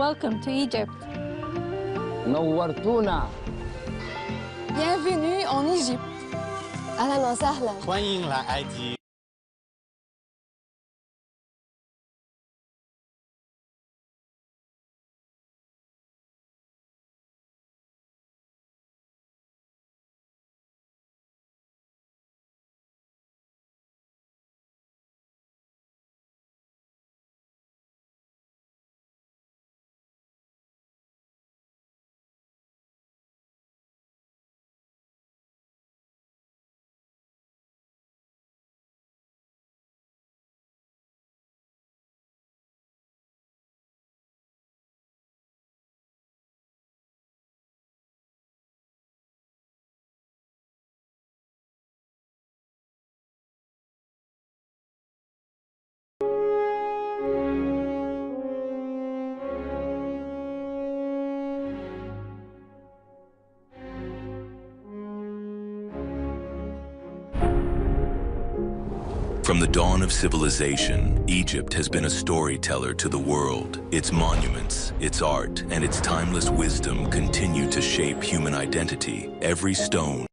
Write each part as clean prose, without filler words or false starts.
Welcome to Egypt. نورتونا. Bienvenue en Égypte. أهلا وسهلا. 欢迎来埃及。From the dawn of civilization, Egypt has been a storyteller to the world. Its monuments, its art, and its timeless wisdom continue to shape human identity. Every stone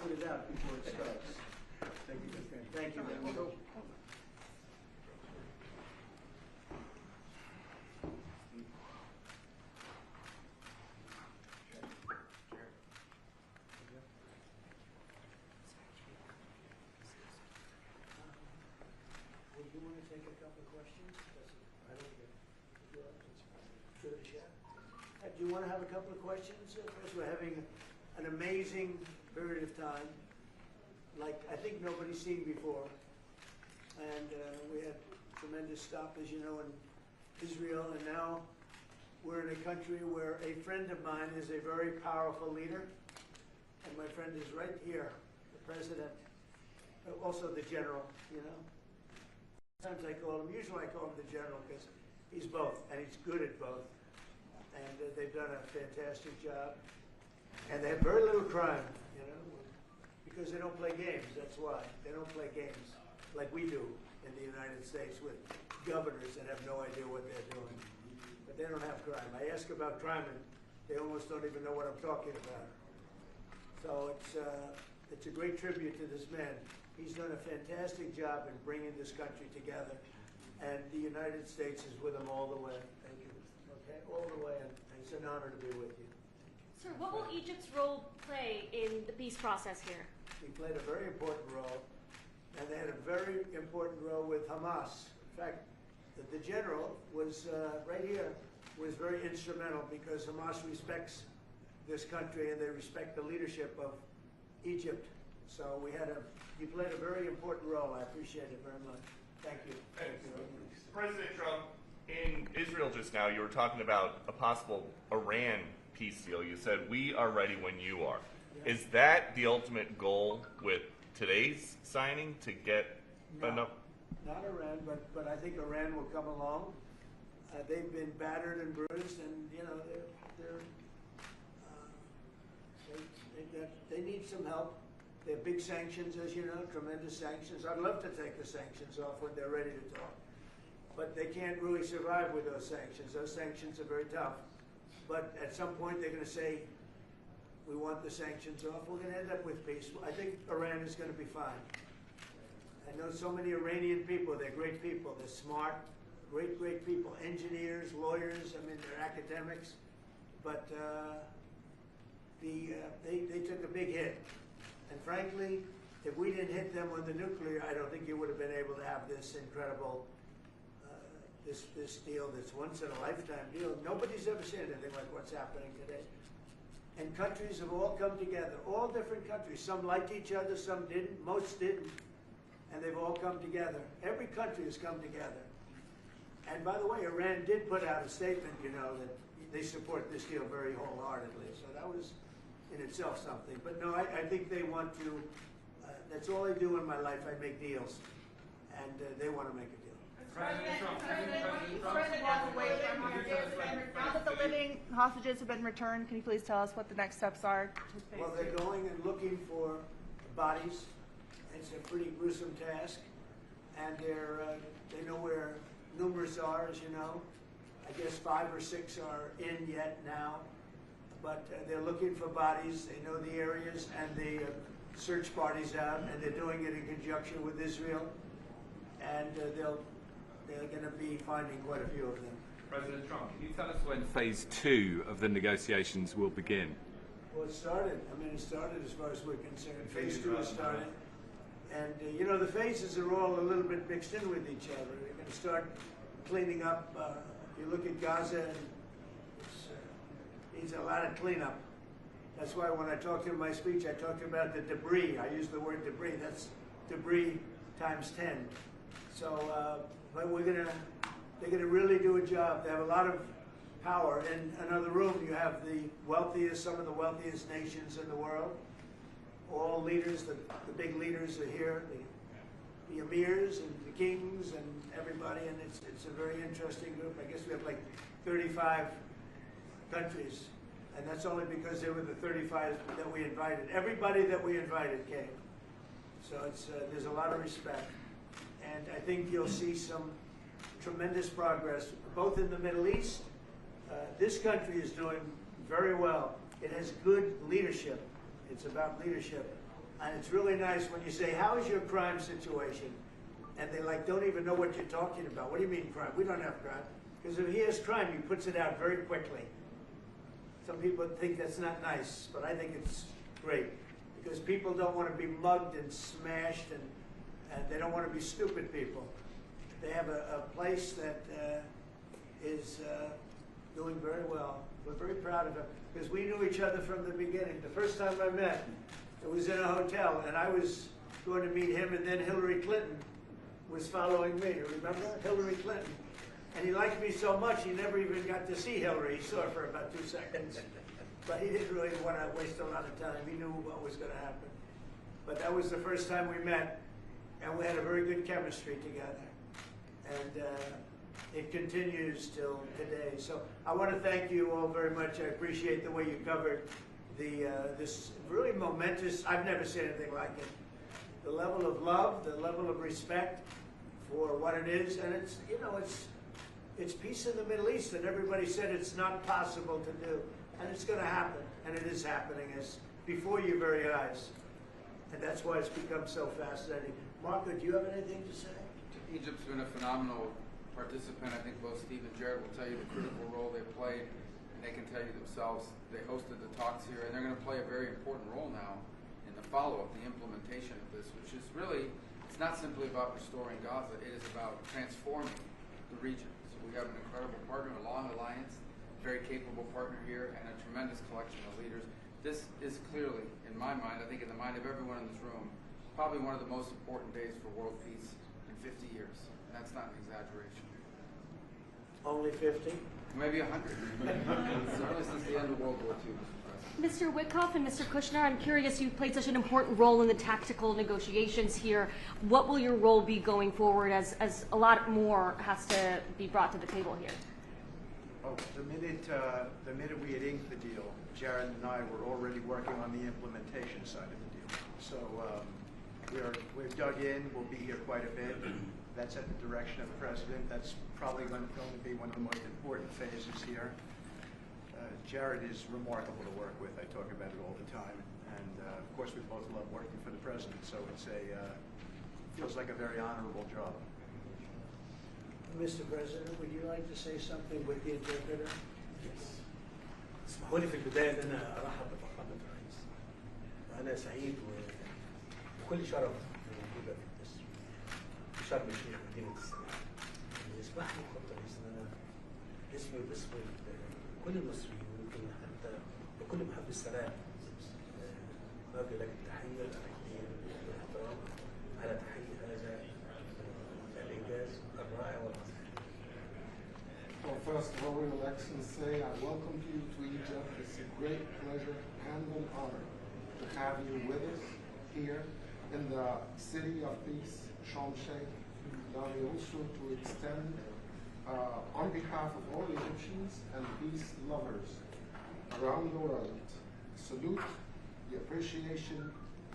put it out before it starts. Thank you. Thank you. Then we go. Would you want to take a couple of questions? I don't get it. Give it a shot. Do you want to have a couple of questions? First, we're having an amazing period of time, like I think nobody's seen before. And we had tremendous stop, as you know, in Israel, and now we're in a country where a friend of mine is a very powerful leader, and my friend is right here, the president, also the general, you know. Sometimes usually I call him the general because he's both, and he's good at both. And they've done a fantastic job. And they have very little crime, you know, because they don't play games, that's why. They don't play games like we do in the United States with governors that have no idea what they're doing. But they don't have crime. I ask about crime and they almost don't even know what I'm talking about. So it's a great tribute to this man. He's done a fantastic job in bringing this country together, and the United States is with him all the way. Thank you. Okay, all the way, and it's an honor to be with you. Sir, what will Egypt's role play in the peace process here? We played a very important role, and they had a very important role with Hamas. In fact, the general was right here, was very instrumental because Hamas respects this country and they respect the leadership of Egypt. So you played a very important role. I appreciate it very much. Thank you. Thank you. President Trump, in Israel just now, you were talking about a possible Iran peace deal. You said, we are ready when you are. Yeah. Is that the ultimate goal with today's signing to get enough? Not Iran, but I think Iran will come along. They've been battered and bruised, and you know they need some help. They have big sanctions, as you know, tremendous sanctions. I'd love to take the sanctions off when they're ready to talk, but they can't really survive with those sanctions. Those sanctions are very tough. But at some point, they're going to say, "We want the sanctions off." We're going to end up with peace. I think Iran is going to be fine. I know so many Iranian people. They're great people. They're smart, great people. Engineers, lawyers. I mean, they're academics. But they took a big hit. And frankly, if we didn't hit them with the nuclear, I don't think you would have been able to have this incredible, this deal, this once-in-a-lifetime deal. Nobody's ever seen anything like what's happening today. And countries have all come together, all different countries. Some liked each other, some didn't, most didn't. And they've all come together. Every country has come together. And by the way, Iran did put out a statement, you know, that they support this deal very wholeheartedly. So that was in itself something. But no, I think they want to, that's all I do in my life. I make deals. And they want to make a deal. Now that the living hostages have been returned, can you please tell us what the next steps are? Well, they're going and looking for bodies. It's a pretty gruesome task. And they know where numerous are, as you know. I guess 5 or 6 are in yet now. But they're looking for bodies. They know the areas, and the search parties out, and they're doing it in conjunction with Israel. And they're going to be finding quite a few of them. President Trump, can you tell us when phase 2 of the negotiations will begin? Well, it started. I mean, it started as far as we're concerned. Phase 2 has started. And, you know, the phases are all a little bit mixed in with each other. They're going to start cleaning up. You look at Gaza, and it needs a lot of cleanup. That's why when I talked in my speech, I talked about the debris. I used the word debris. That's debris times 10. So, but they're gonna really do a job. They have a lot of power. In another room, you have the wealthiest, some of the wealthiest nations in the world. All leaders, the big leaders are here. The emirs and the kings and everybody, and it's a very interesting group. I guess we have like 35 countries, and that's only because they were the 35 that we invited. Everybody that we invited came. So there's a lot of respect. And I think you'll see some tremendous progress, both in the Middle East. This country is doing very well. It has good leadership. It's about leadership. And it's really nice when you say, how is your crime situation? And they don't even know what you're talking about. What do you mean crime? We don't have crime. Because if he has crime, he puts it out very quickly. Some people think that's not nice, but I think it's great. Because people don't want to be mugged and smashed, and they don't want to be stupid people. They have a place that is doing very well. We're very proud of him because we knew each other from the beginning. The first time I met, it was in a hotel, and I was going to meet him, and then Hillary Clinton was following me. Remember Hillary Clinton? And he liked me so much, he never even got to see Hillary. He saw her for about 2 seconds. But he didn't really want to waste a lot of time. He knew what was going to happen. But that was the first time we met, and we had a very good chemistry together. And it continues till today. So I want to thank you all very much. I appreciate the way you covered this really momentous, I've never seen anything like it. The level of love, the level of respect for what it is, and it's, you know, it's peace in the Middle East, and everybody said it's not possible to do, and it's going to happen, and it is happening as before your very eyes, and that's why it's become so fascinating. Marco, do you have anything to say? Egypt's been a phenomenal participant. I think both Steve and Jared will tell you the critical role they played, and they can tell you themselves. They hosted the talks here, and they're going to play a very important role now in the follow-up, the implementation of this, which is really, it's not simply about restoring Gaza, it is about transforming the region. So we have an incredible partner, a long alliance, very capable partner here, and a tremendous collection of leaders. This is clearly, in my mind, I think in the mind of everyone in this room, probably one of the most important days for world peace in 50 years. And that's not an exaggeration. Only 50? Maybe 100. Certainly since the end of World War II. Mr. Witkoff and Mr. Kushner, I'm curious, you played such an important role in the tactical negotiations here. What will your role be going forward as a lot more has to be brought to the table here? Oh, the minute we had inked the deal, Jared and I were already working on the implementation side of the deal. So we've dug in, we'll be here quite a bit. That's at the direction of the President. That's probably going to be one of the most important phases here. Jared is remarkable to work with. I talk about it all the time. And of course, we both love working for the President, so it's feels like a very honorable job. Mr. President, would you like to say something with the interpreter? Yes. اسمحوا لي في البداية أن أنا أرحب بفخامة الرئيس. وأنا سعيد وكل شرف موجودة في مصر في شرم الشيخ مدينة السلام. يسمح لي فخامة الرئيس أن أنا اسمي وباسم كل المصريين ويمكن حتى وكل محب السلام نوجه لك التحية الأخيرة والاحترام على تحية هذا الإنجاز الرائع والعظيم. Well, first of all, Your Excellency, I welcome you to Egypt. It's a great pleasure and an honor to have you with us here in the city of peace, Sharm el-Sheikh. Allow me also to extend, on behalf of all Egyptians and peace lovers around the world, salute, the appreciation,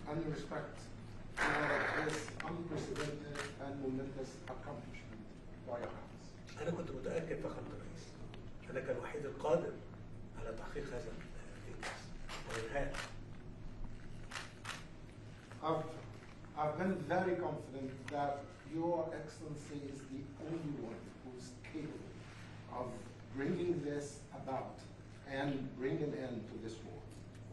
and the respect for this unprecedented and momentous accomplishment by your House. أنا كنت متأكد فخامة الرئيس أنك الوحيد القادر على تحقيق هذا الإنجاز وإنهائه. I've been very confident that Your Excellency is the only one who's capable of bringing this about and bringing an end to this war.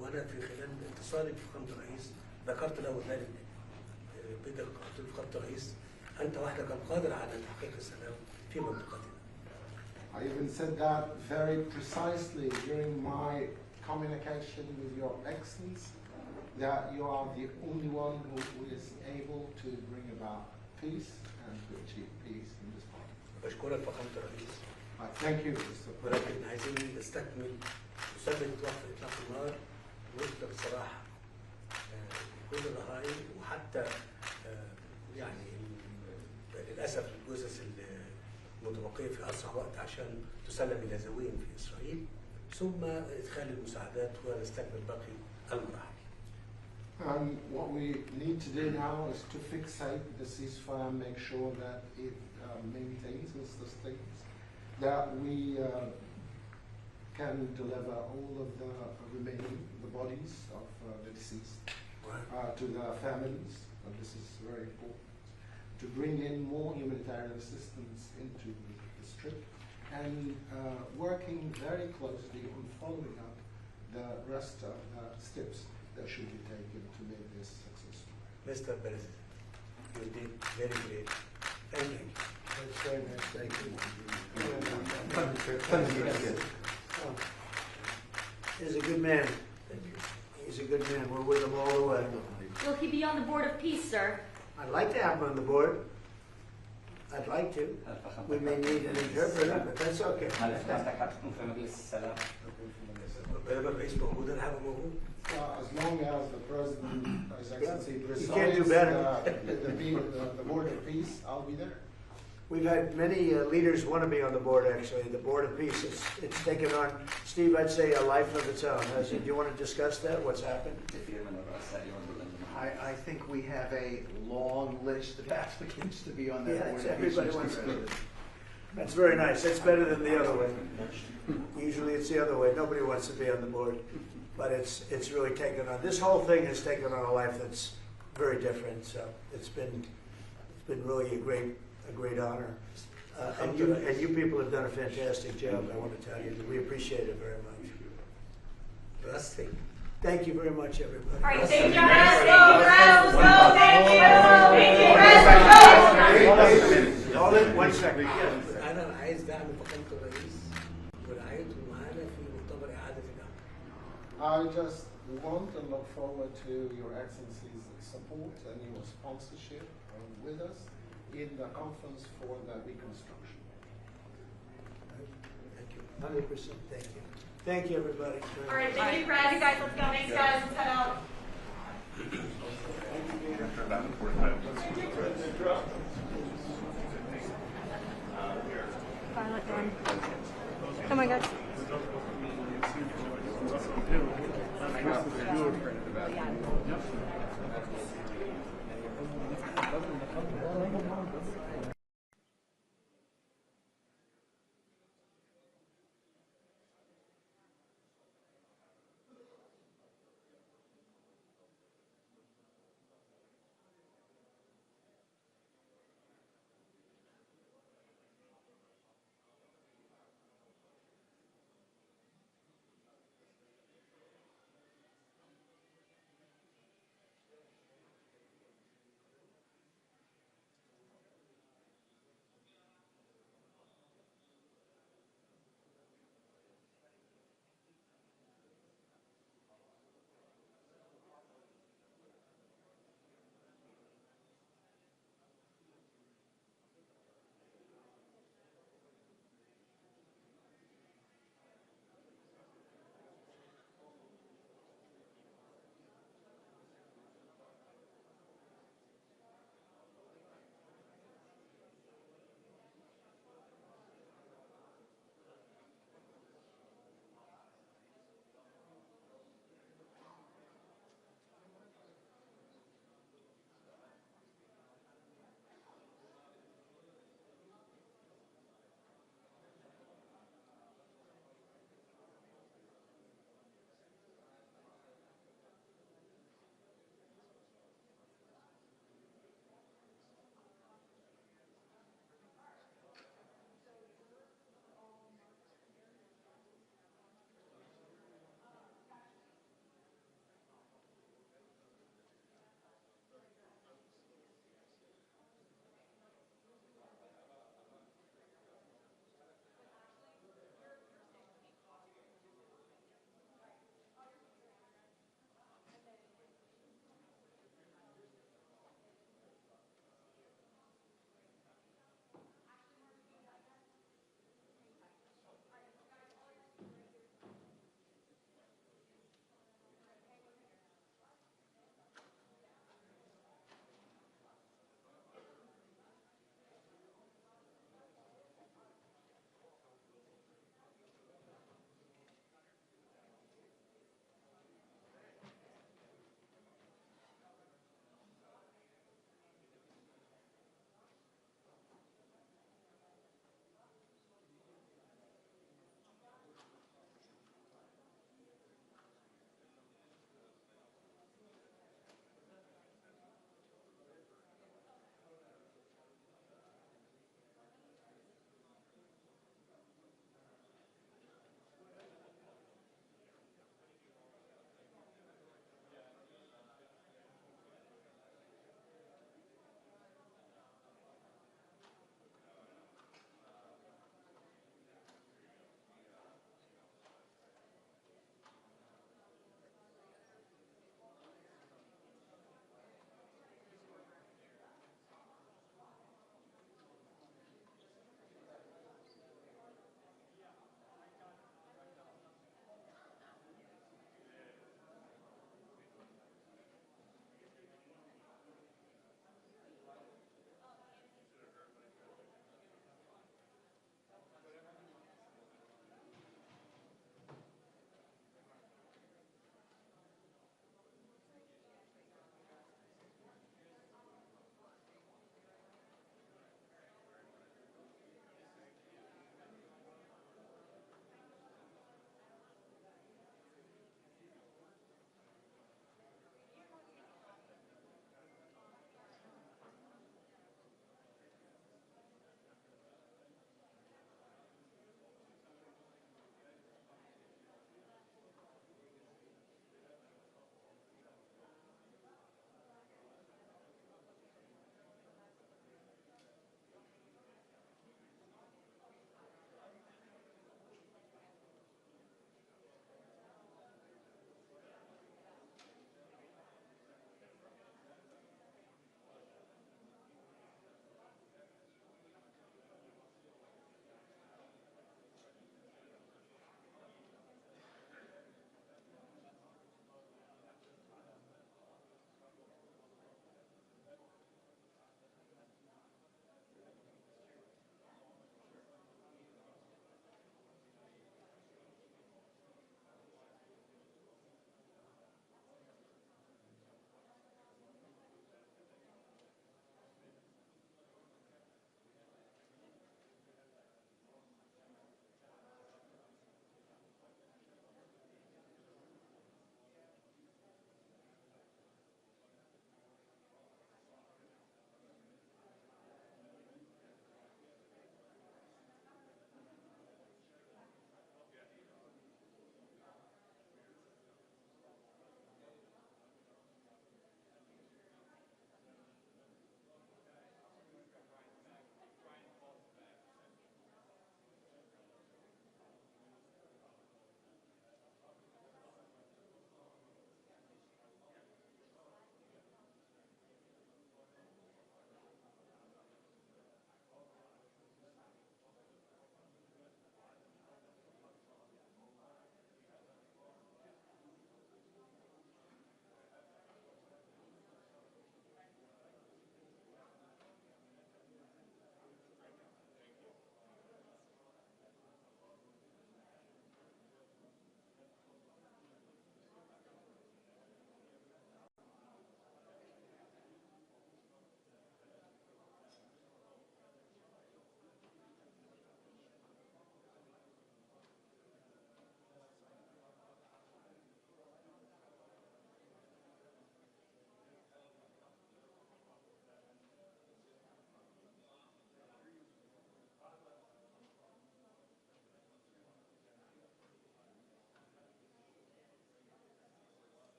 وأنا في خلال اتصالي بفخامة الرئيس ذكرت له ذلك بدقة. قلت له فخامة الرئيس أنت وحدك القادر على تحقيق السلام في منطقتنا. I even said that very precisely during my communication with Your Excellency, that you are the only one who is able to bring about peace and to achieve peace in this part. بشكرك فخامة الرئيس. I thank you, Mr. President. ولكن عايزين نستكمل نثبت وقف إطلاق النار ونطلق الصراحة كل الرهائن وحتى يعني للأسف الجثث المتبقية في أسرع وقت عشان تسلم إلى ذويهم في إسرائيل ثم إدخال المساعدات ونستكمل باقي المراحل. And what we need to do now is to fixate the ceasefire and make sure that it maintains and sustains, that we can deliver all of the the bodies of the deceased to their families, and this is very important, to bring in more humanitarian assistance into the strip, and working very closely on following up the rest of the steps that should be taken to make this successful. Mr. President, you did very great. Thank you. That's very nice. Thank you. Oh. He's a good man. He's a good man. We're with him all the way. Will he be on the Board of Peace, sir? I'd like to have him on the board. I'd like to. We may need an interpreter, but that's okay. As long as the president, His Excellency, presides You can't do better. the Board of Peace, I'll be there. We've had many leaders want to be on the board, actually, the Board of Peace. It's taken on, Steve, I'd say a life of its own. Do you want to discuss that, what's happened? I think we have a long list of applicants to be on that Yeah, board. everybody wants to be. That's very nice. That's better than the other way. Usually it's the other way. Nobody wants to be on the board. But it's really taken on, this whole thing has taken on a life that's very different. So it's been really a great honor. And you people have done a fantastic job, I want to tell you. We appreciate it very much. Thank you very much, everybody. All right, thank you. Let's go, thank you. All in, 1 second. أنا عايز دعم فخامة الرئيس ورعايته معانا في مؤتمر إعادة العمل. I just want and look forward to Your Excellency's support and your sponsorship with us in the conference for the reconstruction. Thank you. 100%. Thank you. Thank you, everybody. All right, thank you, Brad. You guys, let's go. Thanks, guys. Let's head out. Violet done. Come on, guys.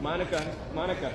Monica, Monica.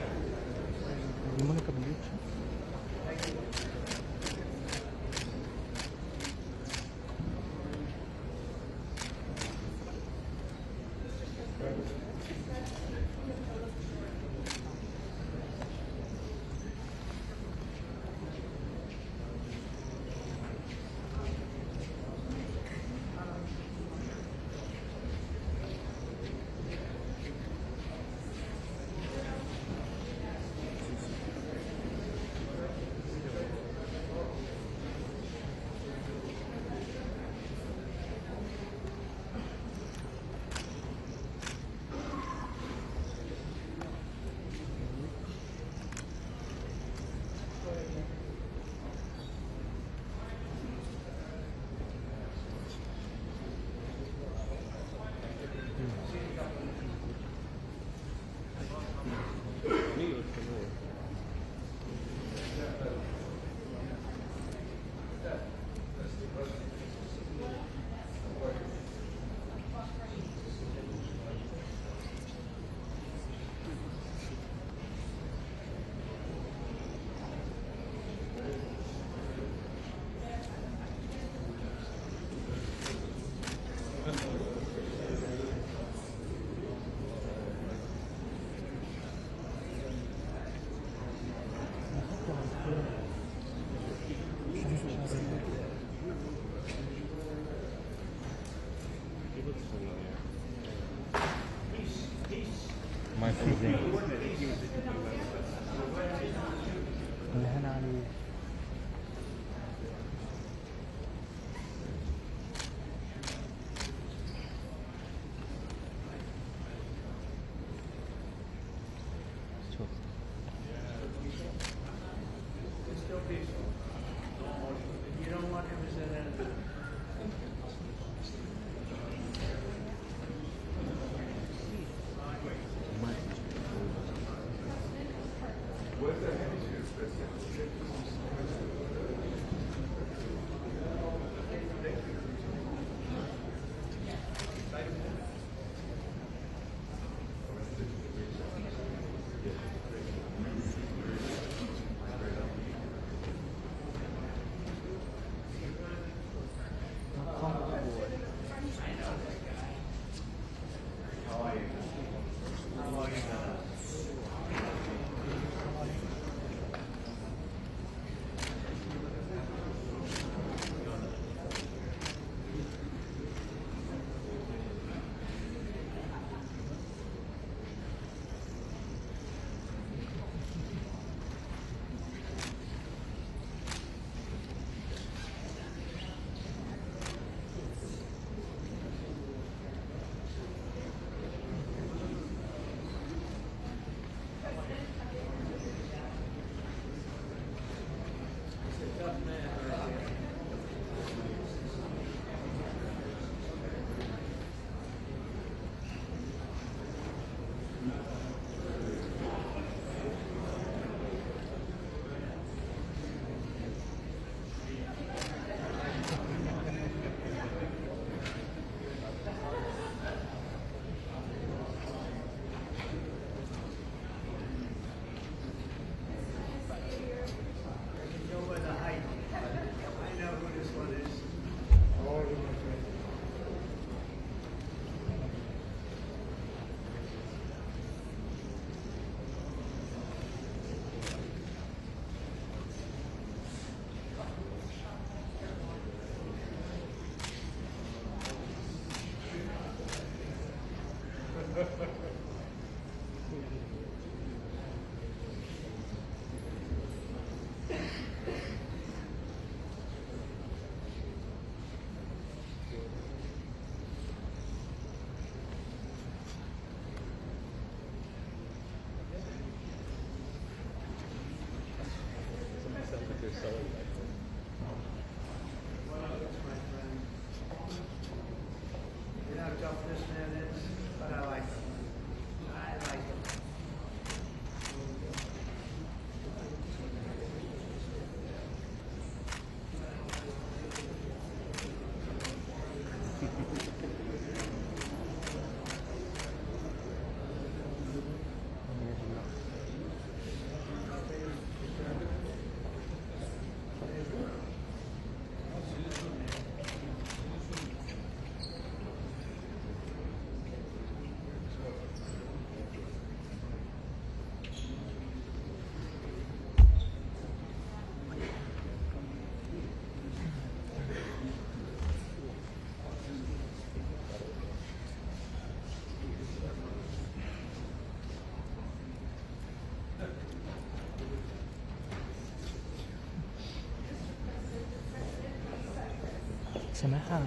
سامعها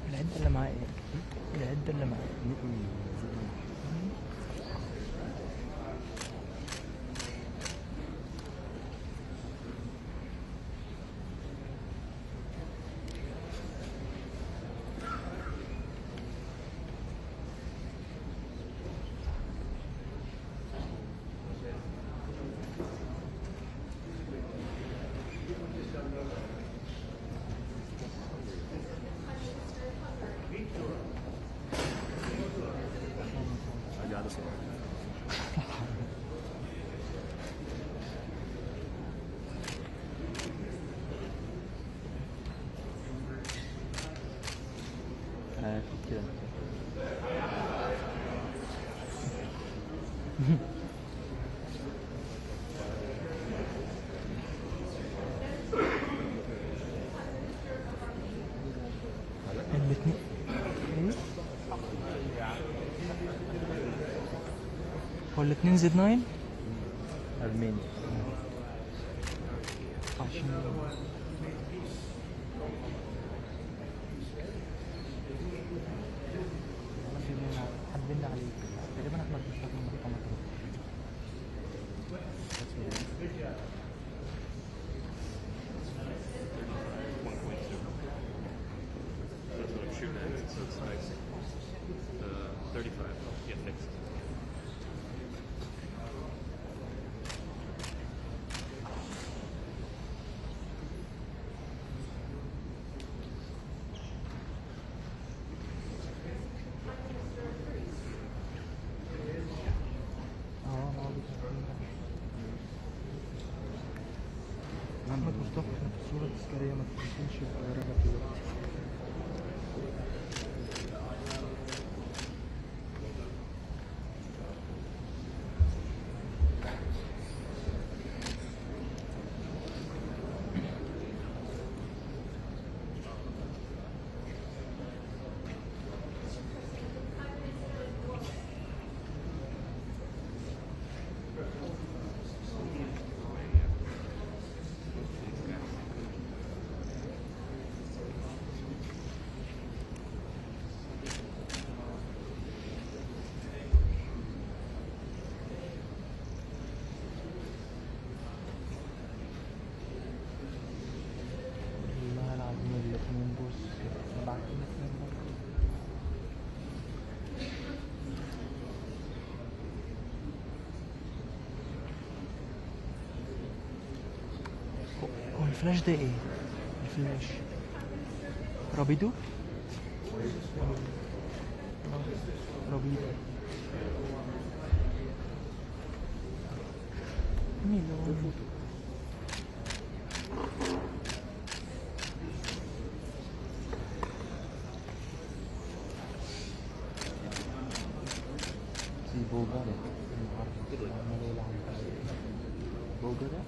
العدة اللي معايا العدة اللي معايا كده هو الاثنين زد 9 أرميني حبينا عليك تقريبا احنا بنستخدم رقم محمد مصطفى احنا في الصورة التذكارية ما تنسيش الطيارة دلوقتي الفلاش ده ايه؟ الفلاش رابيدو؟ رابيدو ميلون بولغاريا بولغاريا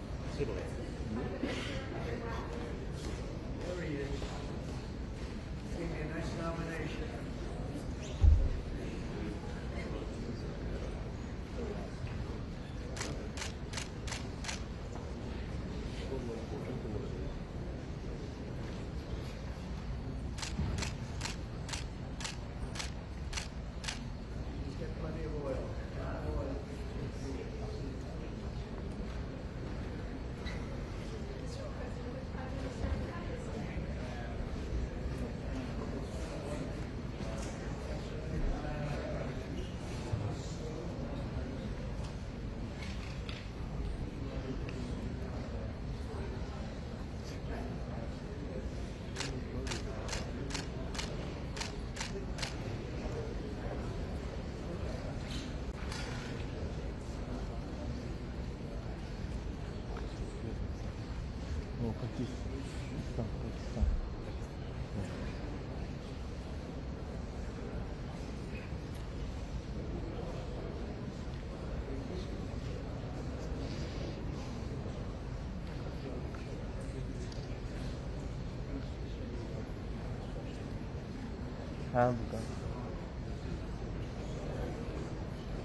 ها bukan.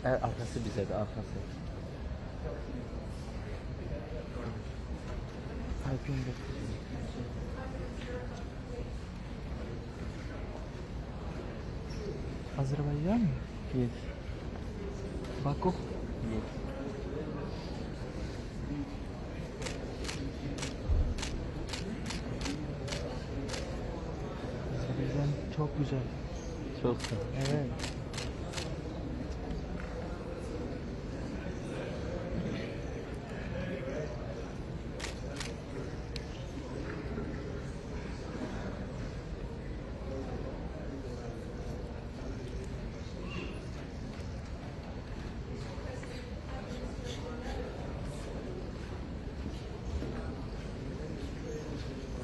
Arkası bize de arkası. Kalbim Azerbaycan? Yes. Baku? Yes. Azerbaycan çok güzel. Çok sağ ol. Evet.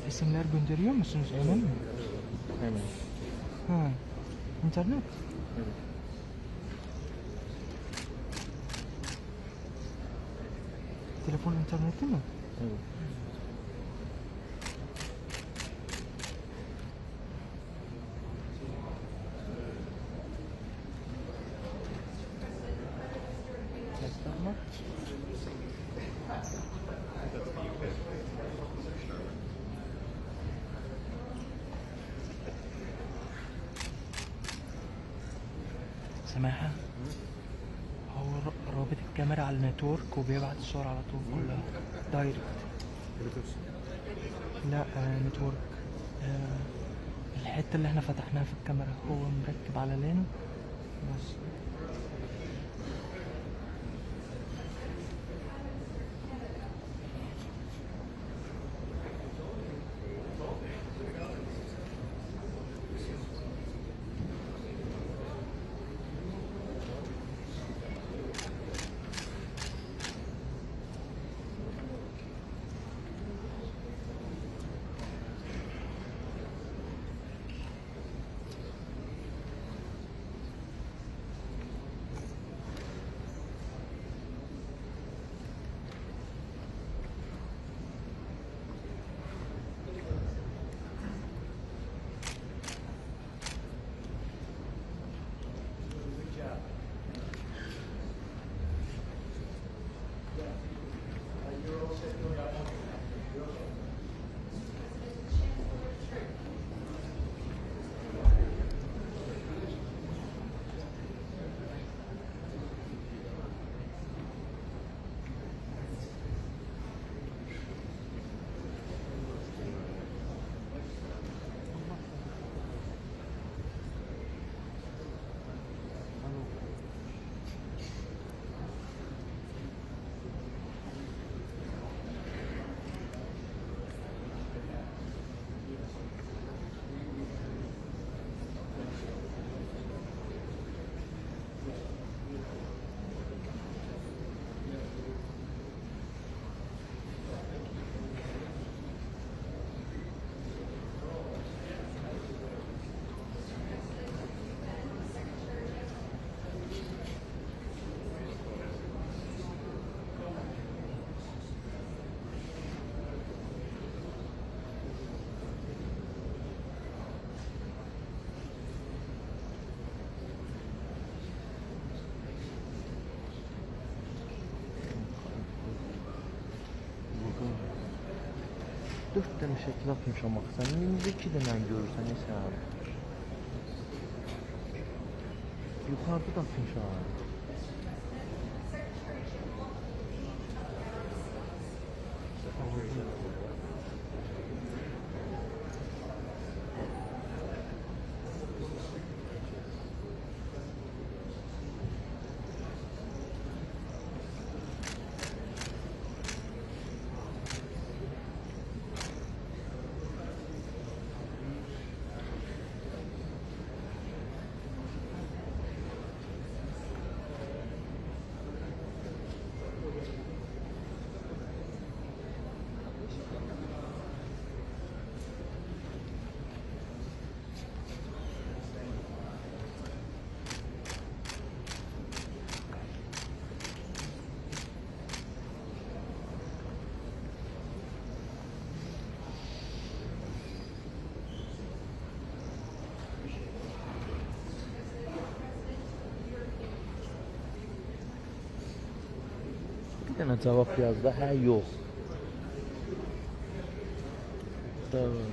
Resimler gönderiyor musunuz hemen mi? Hemen. Ha. İnternet? Evet. Telefon interneti mi? Evet. Gösterme. سماحة هو رابط الكاميرا على النتورك وبيبعت الصور على طول كلها دايركت. لا نتورك. الحتة اللي احنا فتحناها في الكاميرا هو مركب على لين بس. Dört tane şekil atmış ama sen elimizde 2 tane görürsen neyse abi. Yukarıda da atmış abi. Bir tane cevap yazdı, hə yox. Tamam.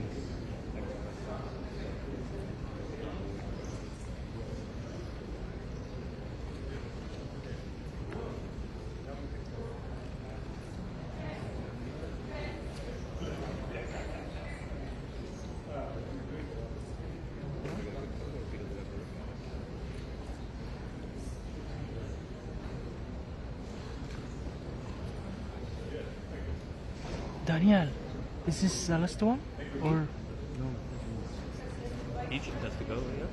Daniel, is this the last one? Or Egypt has to go, yeah?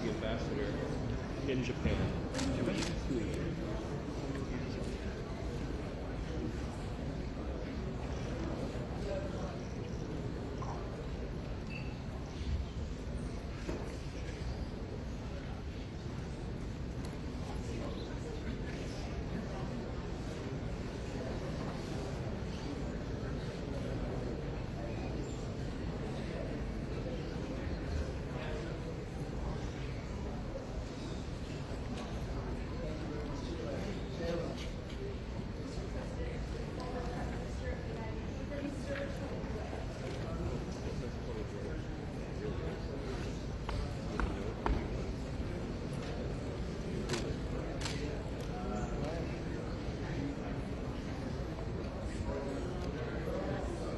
Ambassador in Japan. 2 years.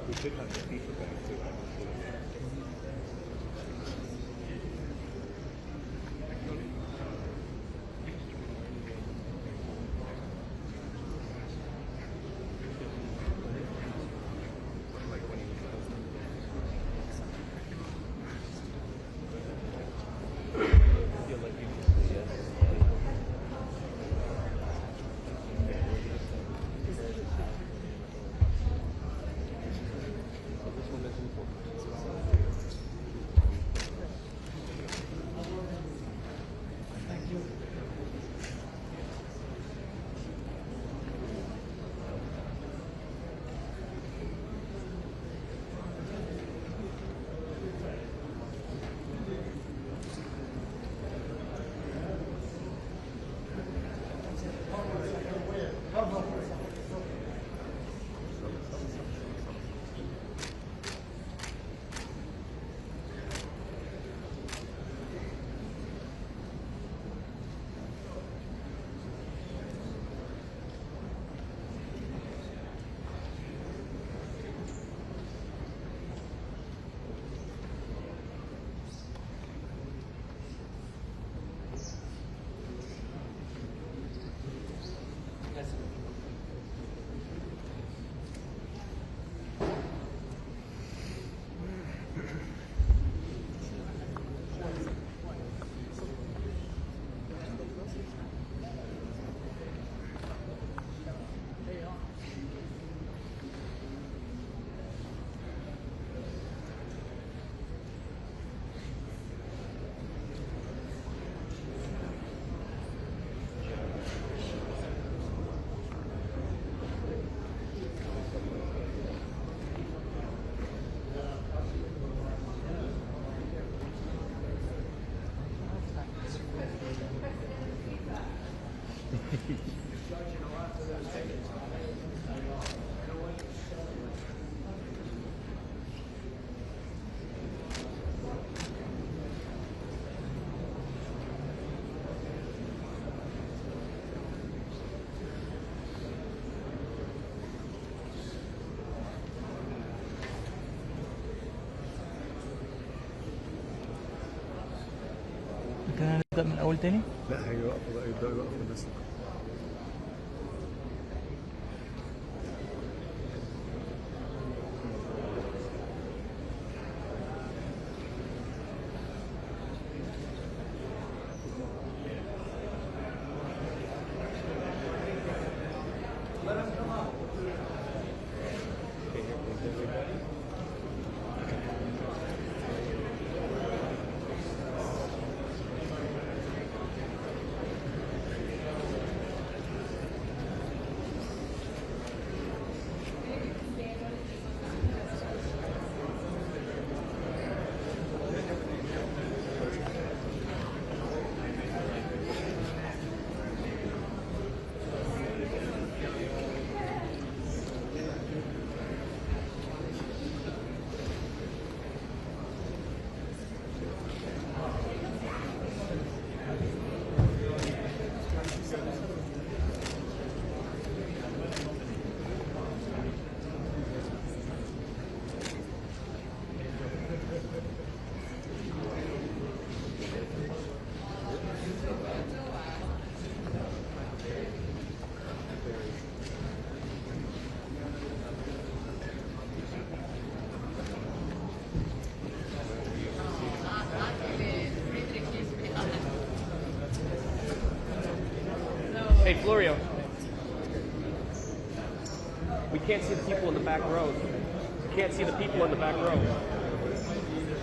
We should have the FIFA back too. I don't see it. charging a lot for those tickets. كده نبدأ من الأول تاني؟ لا هيوقفوا بقى يبدأوا يوقفوا الناس. Hey, Florio. We can't see the people in the back row. We can't see the people in the back row.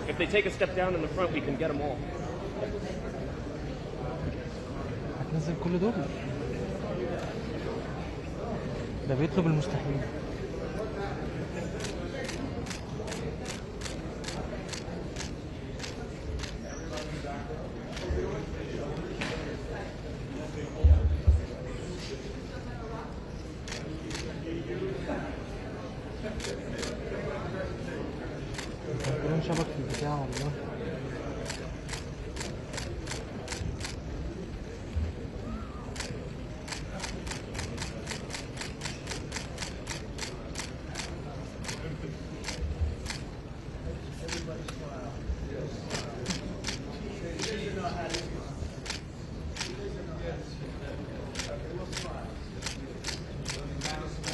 If they take a step down in the front, we can get them all. هتنزل كل دول؟ ده بيطلب المستحيل. كلهم شبك في البتاع والله.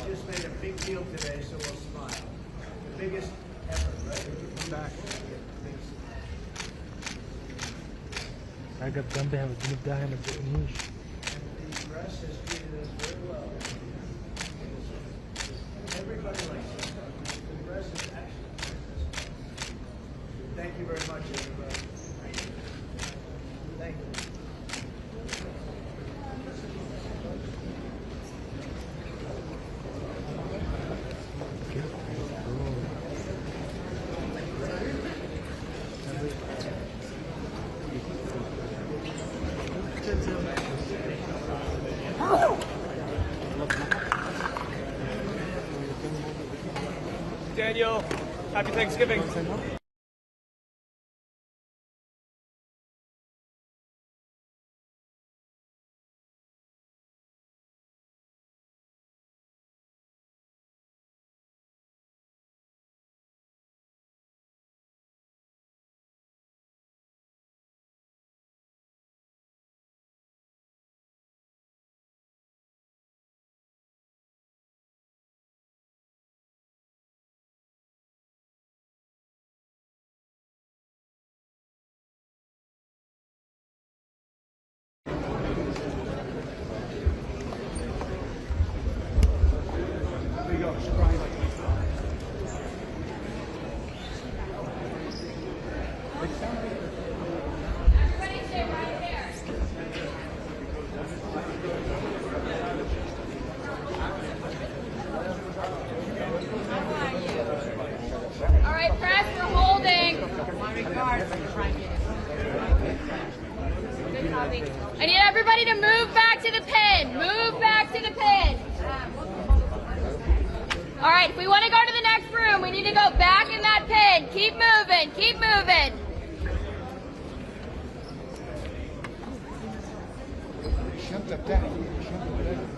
We just made a big deal today, so we'll smile. The biggest ever, right? Come back. عجب جنبي هيوديني في داهية ما تزقنيش. And the press has treated us very well. Everybody likes us. The press is excellent. Thank you very much, everybody. Thank you. Daniel, happy Thanksgiving. the pin. All right, if we want to go to the next room, we need to go back in that pin. Keep moving, keep moving. الشنطة بتاعتي الشنطة بتاعتي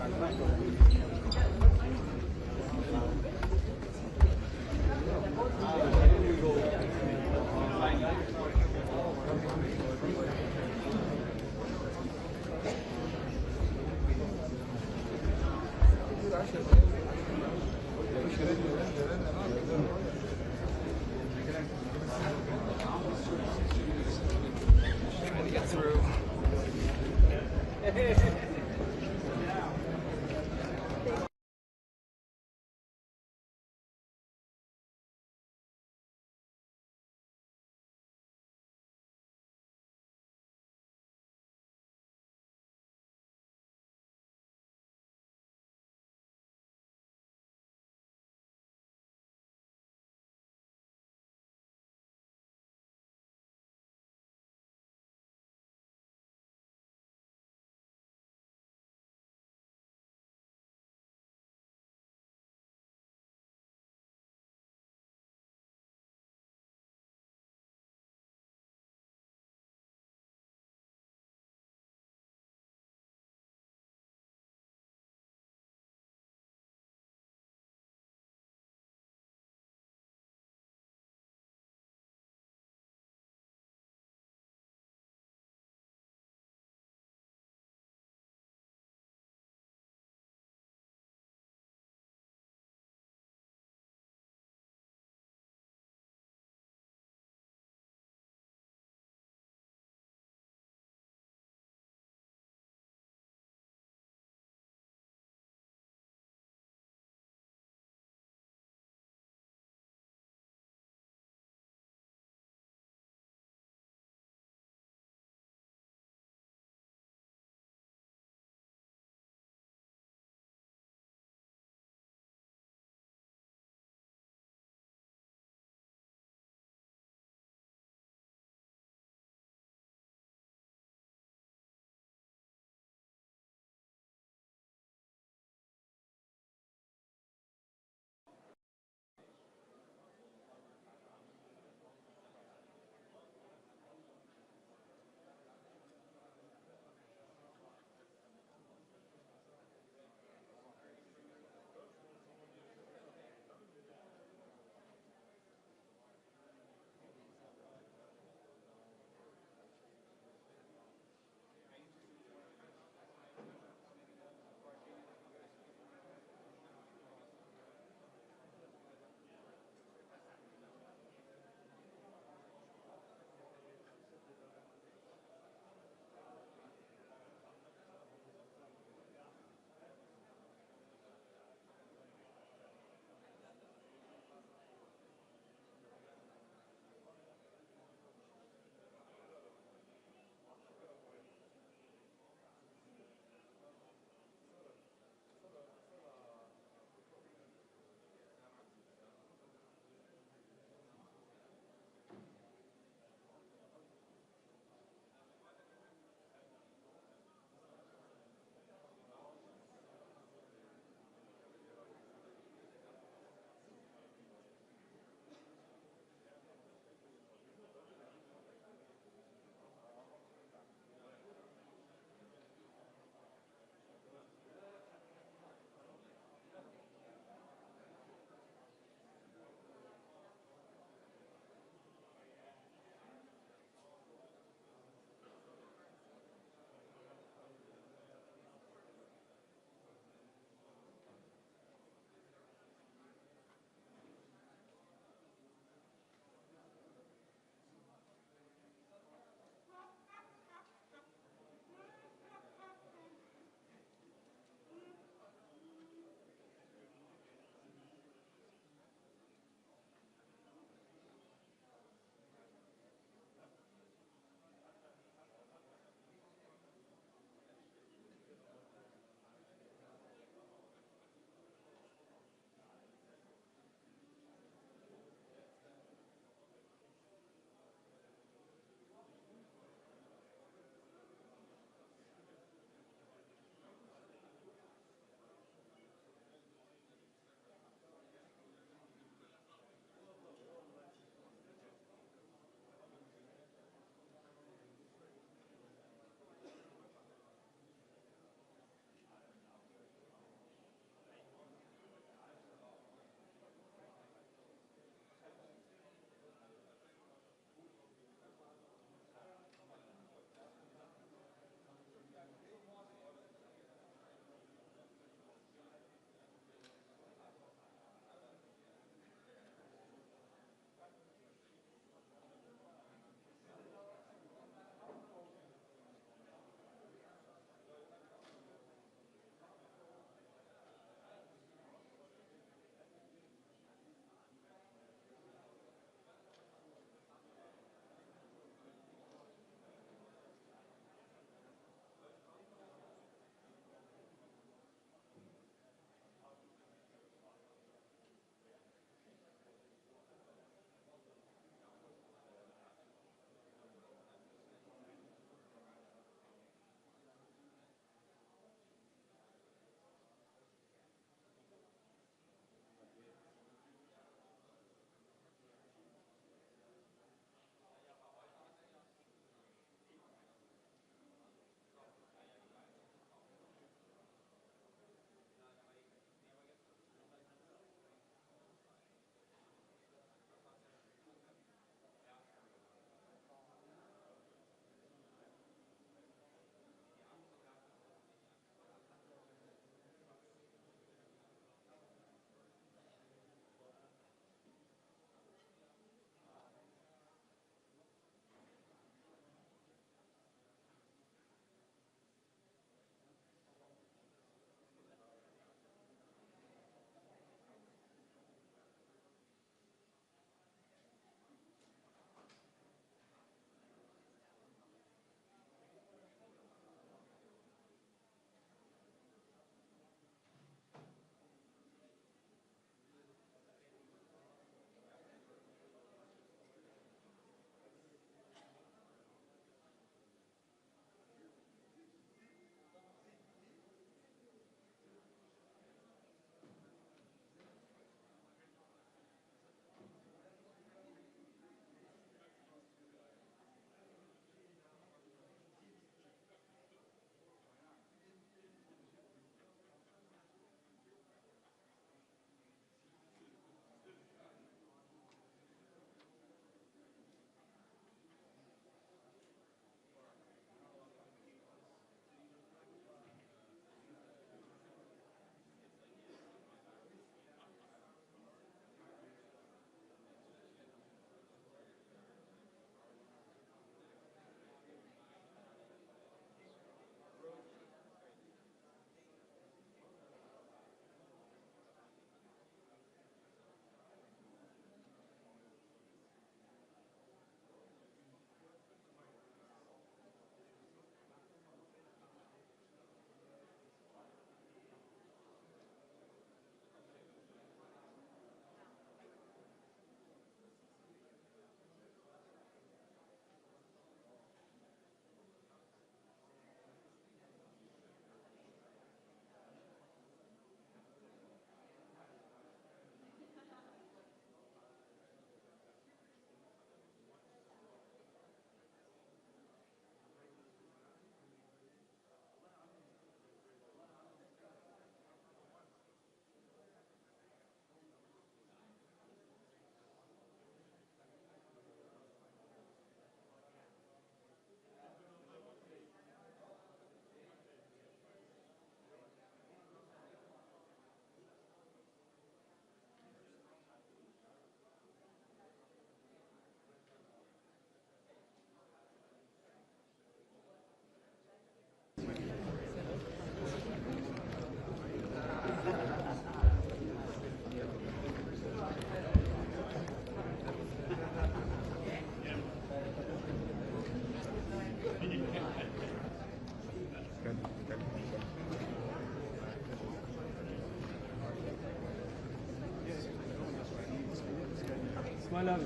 İsmail abi.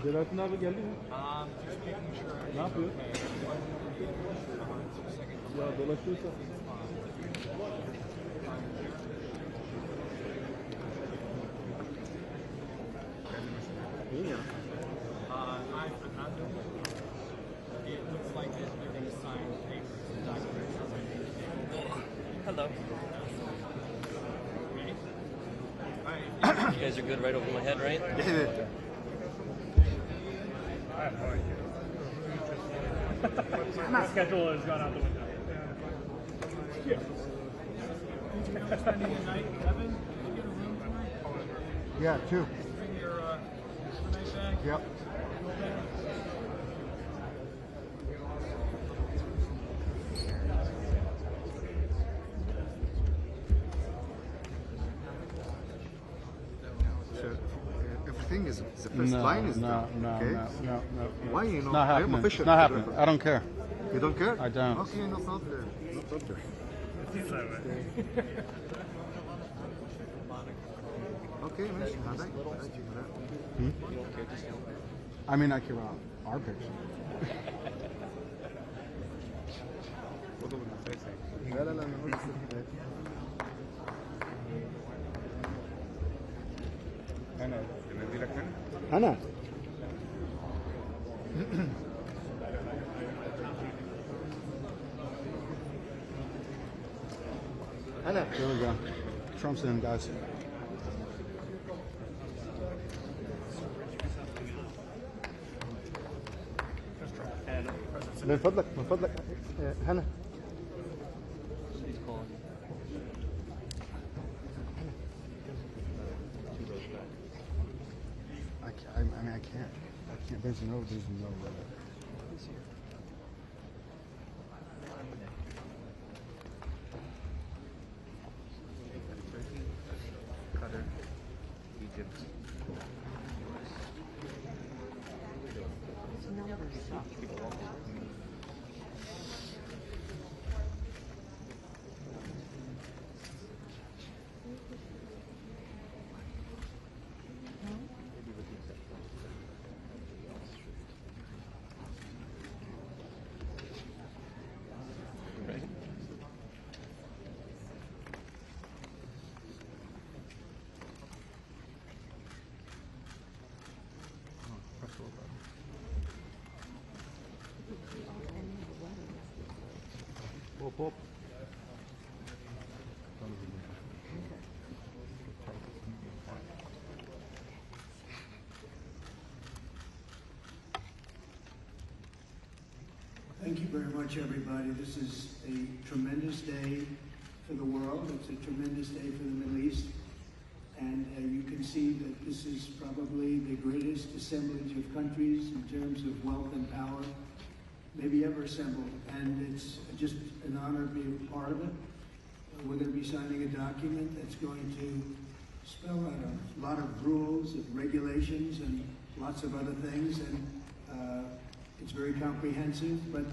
Celalettin abi geldi mi? Ne yapıyor? Ya dolaşıyorsa. İyi ya. I'm Fernando. It looks like they're going to sign papers and documents. Hello. You guys are good right over my head, right? Yeah. My schedule has gone out the window. Spending the night, Kevin? Did you get a room tonight? Yeah, 2. Bring your night bag? Yep. Everything is the first line is done. Okay? No. Why you know? Not I am happening. official. Not happening. I don't care. You don't care? I don't. Okay, no problem. No problem. Okay, ماشي هذا. I mean, I care about our picture. لا لا لا أنا قلت أنا أنزلك هنا؟ أنا There we go. Trump's in, guys. من فضلك هنا. I can't. There's no Qatar, Egypt. Whoop. Thank you very much, everybody. This is a tremendous day for the world. It's a tremendous day for the Middle East. And you can see that this is probably the greatest assemblage of countries in terms of wealth and power maybe ever assembled. And it's just an honor to be a part of it. We're going to be signing a document that's going to spell out a lot of rules and regulations and lots of other things. And it's very comprehensive, but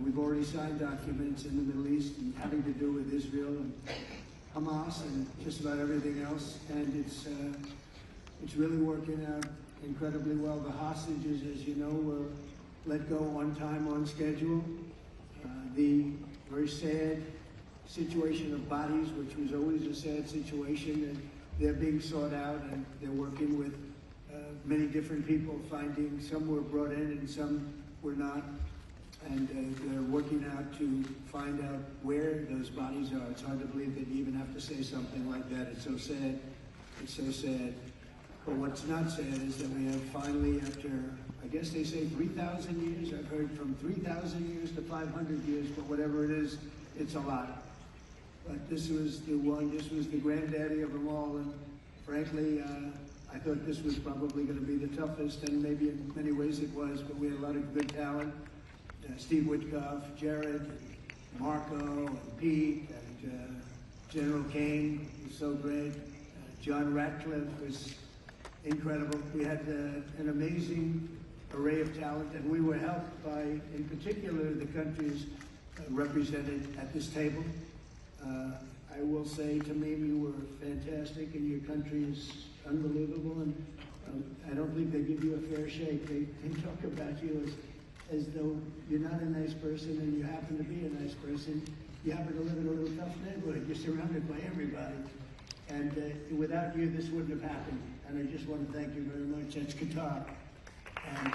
we've already signed documents in the Middle East and having to do with Israel and Hamas and just about everything else. And it's really working out incredibly well. The hostages, as you know, were let go on time, on schedule. The very sad situation of bodies, which was always a sad situation, and they're being sought out, and they're working with many different people, finding some were brought in and some were not, and they're working out to find out where those bodies are. It's hard to believe that you even have to say something like that. It's so sad. It's so sad. But what's not sad is that we have finally, after, I guess they say 3,000 years, I've heard from 3,000 years to 500 years, but whatever it is, it's a lot. But this was the one, this was the granddaddy of them all, and frankly, I thought this was probably going to be the toughest, and maybe in many ways it was, but we had a lot of good talent. Steve Witkoff, Jared, and Marco, and Pete, and General Kane was so great. John Ratcliffe was incredible. We had an amazing array of talent, and we were helped by, in particular, the countries represented at this table. I will say, Tamim, you were fantastic, and your country is unbelievable, and I don't think they give you a fair shake. They talk about you as though you're not a nice person, and you happen to be a nice person. You happen to live in a little tough neighborhood. You're surrounded by everybody. And without you, this wouldn't have happened. And I just want to thank you very much. That's Qatar. And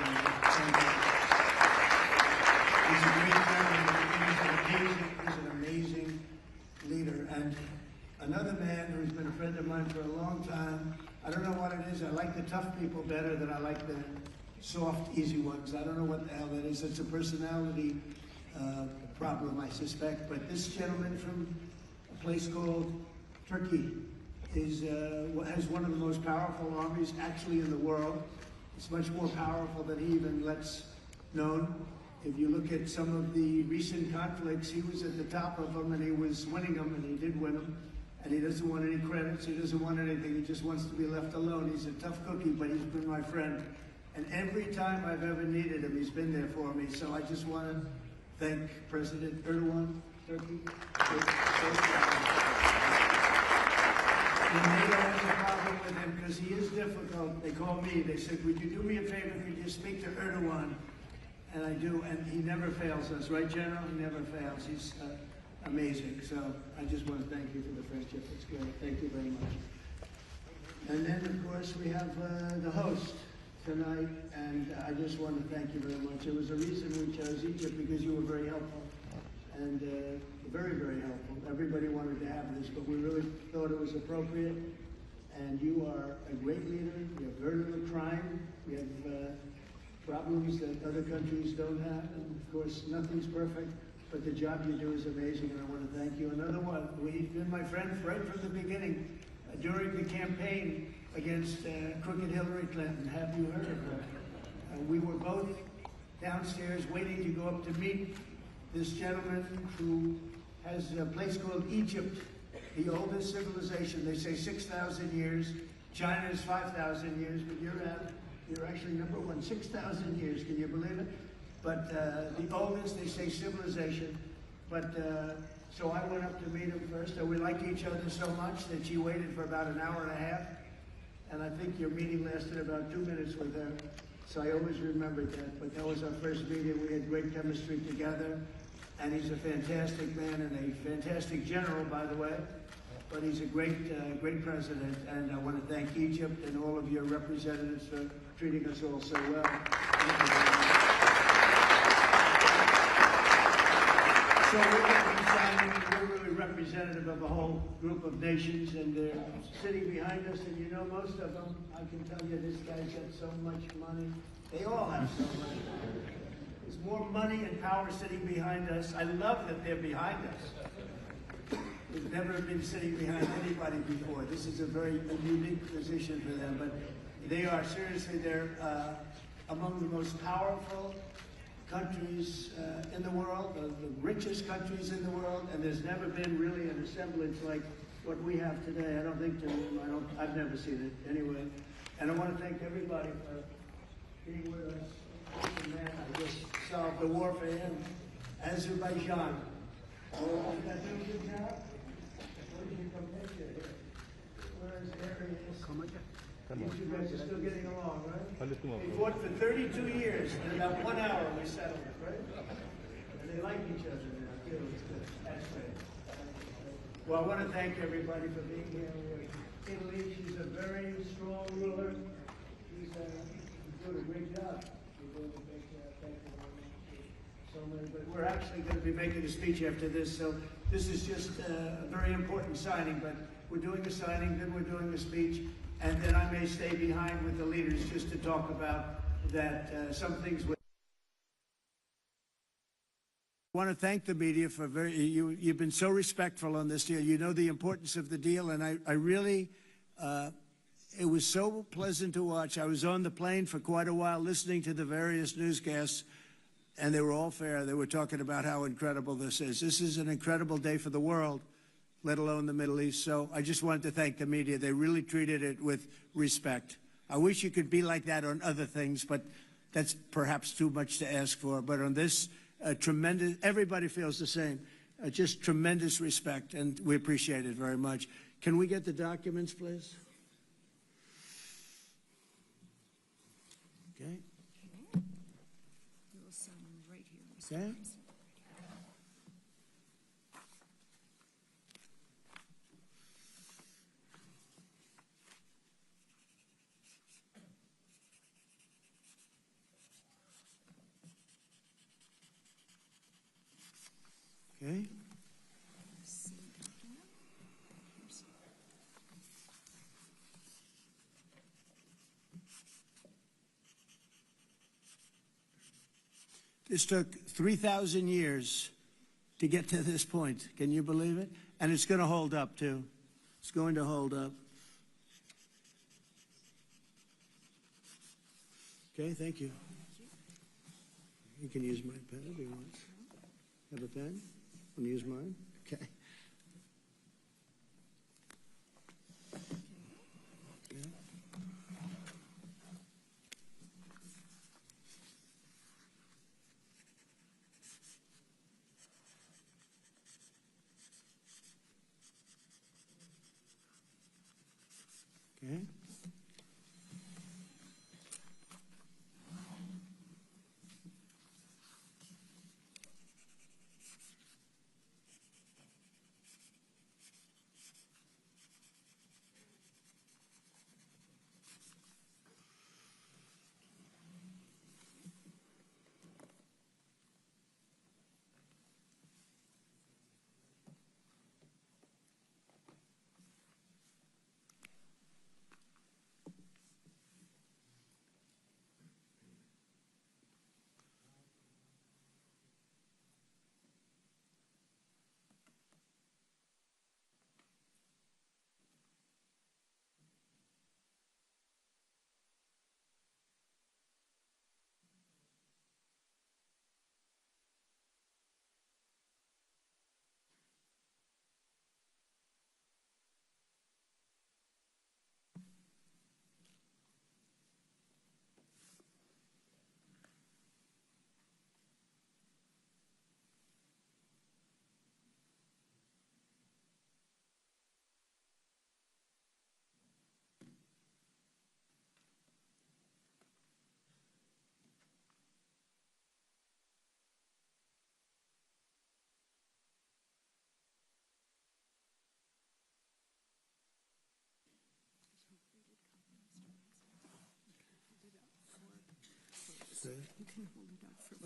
he's a great friend. He's an amazing leader. And another man who's been a friend of mine for a long time. I don't know what it is. I like the tough people better than I like the soft, easy ones. I don't know what the hell that is. It's a personality problem, I suspect. But this gentleman from a place called Turkey has one of the most powerful armies actually in the world. It's much more powerful than he even lets known. If you look at some of the recent conflicts, he was at the top of them and he was winning them, and he did win them. And he doesn't want any credits, he doesn't want anything, he just wants to be left alone. He's a tough cookie, but he's been my friend. And every time I've ever needed him, he's been there for me. So I just want to thank President Erdogan, Turkey. And NATO has a problem with him because he is difficult. They call me, they said, would you do me a favor, could you speak to Erdogan? And I do, and he never fails us, right, General? He never fails. He's amazing. So I just want to thank you for the friendship. It's great. Thank you very much. And then, of course, we have the host tonight, and I just want to thank you very much. There was a reason we chose Egypt, because you were very helpful, and very, very helpful. Everybody wanted to have this, but we really thought it was appropriate. And you are a great leader. You have very little crime. We have problems that other countries don't have, and of course, nothing's perfect. But the job you do is amazing, and I want to thank you. Another one, we've been my friend right from the beginning. During the campaign against crooked Hillary Clinton, have you heard of her? We were both downstairs waiting to go up to meet this gentleman who has a place called Egypt, the oldest civilization. They say 6,000 years. China is 5,000 years, but you're actually number one, 6,000 years. Can you believe it? But the oldest, they say, civilization. But so I went up to meet him first. And we liked each other so much that she waited for about an hour and a half. And I think your meeting lasted about 2 minutes with her. So I always remembered that. But that was our first meeting. We had great chemistry together. And he's a fantastic man and a fantastic general, by the way. But he's a great, great president. And I want to thank Egypt and all of your representatives for treating us all so well. Thank you very much. So we're going to be signing, we're really representative of a whole group of nations, and they're sitting behind us, and you know most of them. I can tell you this guy's got so much money. They all have so much money. There's more money and power sitting behind us. I love that they're behind us. We've never been sitting behind anybody before. This is a very unique position for them, but they are, seriously, they're among the most powerful countries in the world, the richest countries in the world, and there's never been really an assemblage like what we have today. I don't think I've never seen it anyway. And I want to thank everybody for being with us. Man, I just solved the war for him. Azerbaijan. Oh, did that do a good job? Where did you come picture here? Where is there he is? You guys are still getting along, right? We fought for 32 years, and in about 1 hour we settled it, right? And they like each other now, too. That's great. Well, I want to thank everybody for being here. Italy, she's a very strong ruler. She's doing a great job. She's doing a big thank you very much. So many, but we're actually going to be making a speech after this, so this is just a very important signing, but we're doing a signing, then we're doing a speech. And then I may stay behind with the leaders just to talk about that, some things. I want to thank the media for you've been so respectful on this deal. You know the importance of the deal, and I really, it was so pleasant to watch. I was on the plane for quite a while listening to the various newscasts, and they were all fair. They were talking about how incredible this is. This is an incredible day for the world, let alone the Middle East. So I just wanted to thank the media. They really treated it with respect. I wish you could be like that on other things, but that's perhaps too much to ask for. But on this, tremendous, everybody feels the same. Just tremendous respect, and we appreciate it very much. Can we get the documents, please? Sam? Okay. This took 3,000 years to get to this point. Can you believe it? And it's going to hold up, too. It's going to hold up. Okay, thank you. You can use my pen if you want. Have a pen? Want to use mine? Okay. Okay.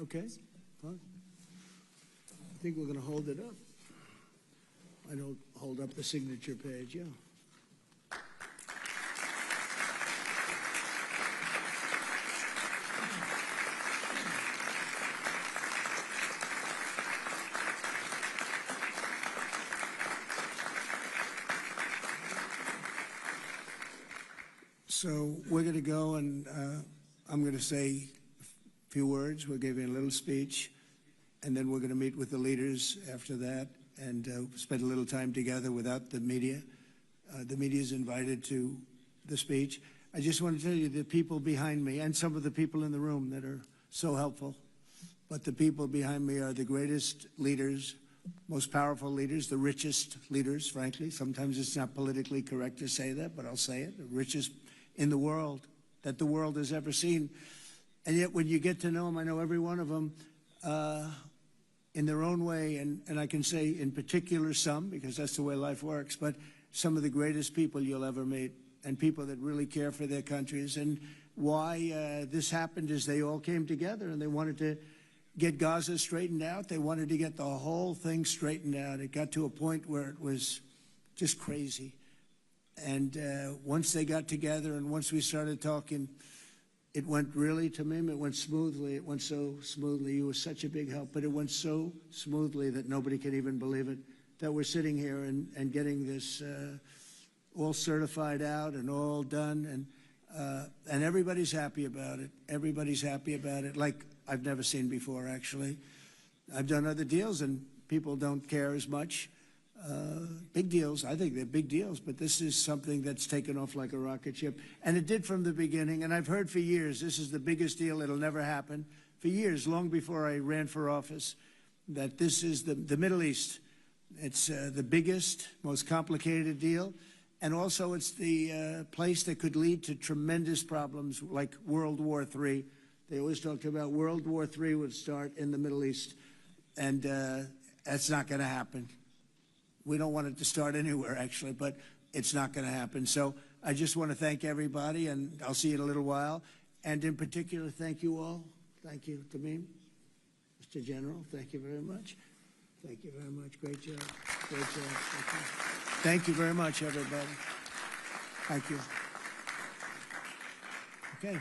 Okay, fine. I think we're going to hold it up. I don't hold up the signature page, yeah. So we're going to go and I'm going to say a few words. We'll give you a little speech, and then we're going to meet with the leaders after that and spend a little time together without the media. The media is invited to the speech. I just want to tell you the people behind me and some of the people in the room that are so helpful, but the people behind me are the greatest leaders, most powerful leaders, the richest leaders, frankly. Sometimes it's not politically correct to say that, but I'll say it, the richest in the world that the world has ever seen. And yet when you get to know them, I know every one of them in their own way, and I can say in particular some, because that's the way life works, but some of the greatest people you'll ever meet, and people that really care for their countries. And why this happened is they all came together and they wanted to get Gaza straightened out. They wanted to get the whole thing straightened out. It got to a point where it was just crazy. And once they got together and once we started talking, it went really, Tamim, it went smoothly. It went so smoothly. You were such a big help, but it went so smoothly that nobody can even believe it, that we're sitting here and getting this all certified out and all done. And everybody's happy about it. Everybody's happy about it, like I've never seen before, actually. I've done other deals and people don't care as much. Big deals, I think they're big deals, but this is something that's taken off like a rocket ship. And it did from the beginning, and I've heard for years, this is the biggest deal, it'll never happen. For years, long before I ran for office, that this is the Middle East. It's the biggest, most complicated deal, and also it's the place that could lead to tremendous problems like World War III. They always talked about World War III would start in the Middle East, and that's not going to happen. We don't want it to start anywhere, actually, but it's not going to happen. So I just want to thank everybody, and I'll see you in a little while. And in particular, thank you all. Thank you, Tamim. Mr. General, thank you very much. Thank you very much. Great job. Great job. Thank you very much, everybody. Thank you. Okay.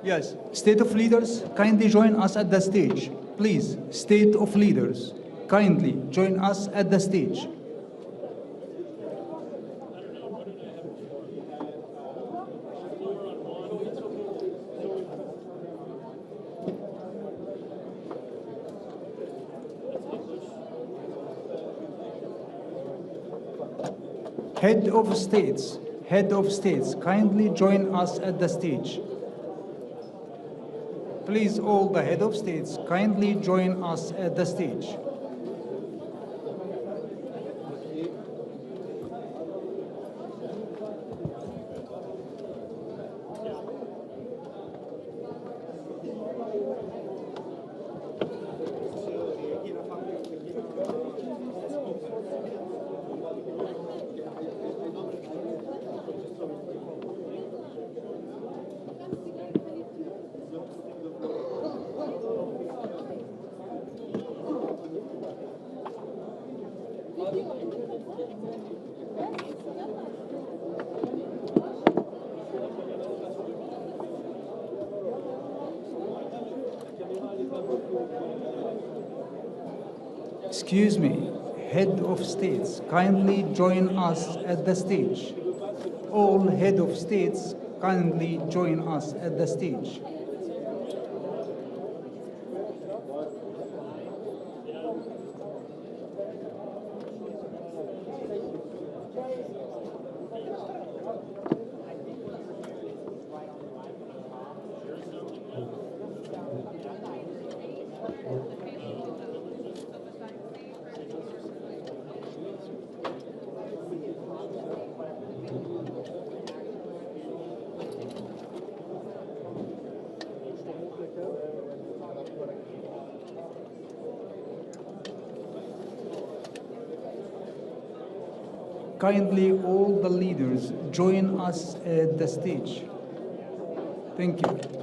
Yes, state of leaders, kindly join us at the stage. Please, state of leaders, kindly join us at the stage. Head of states, kindly join us at the stage. Please, all the head of states, kindly join us at the stage. Excuse me, head of states, kindly join us at the stage. All head of states, kindly join us at the stage. kindly all the leaders join us at the stage. Thank you.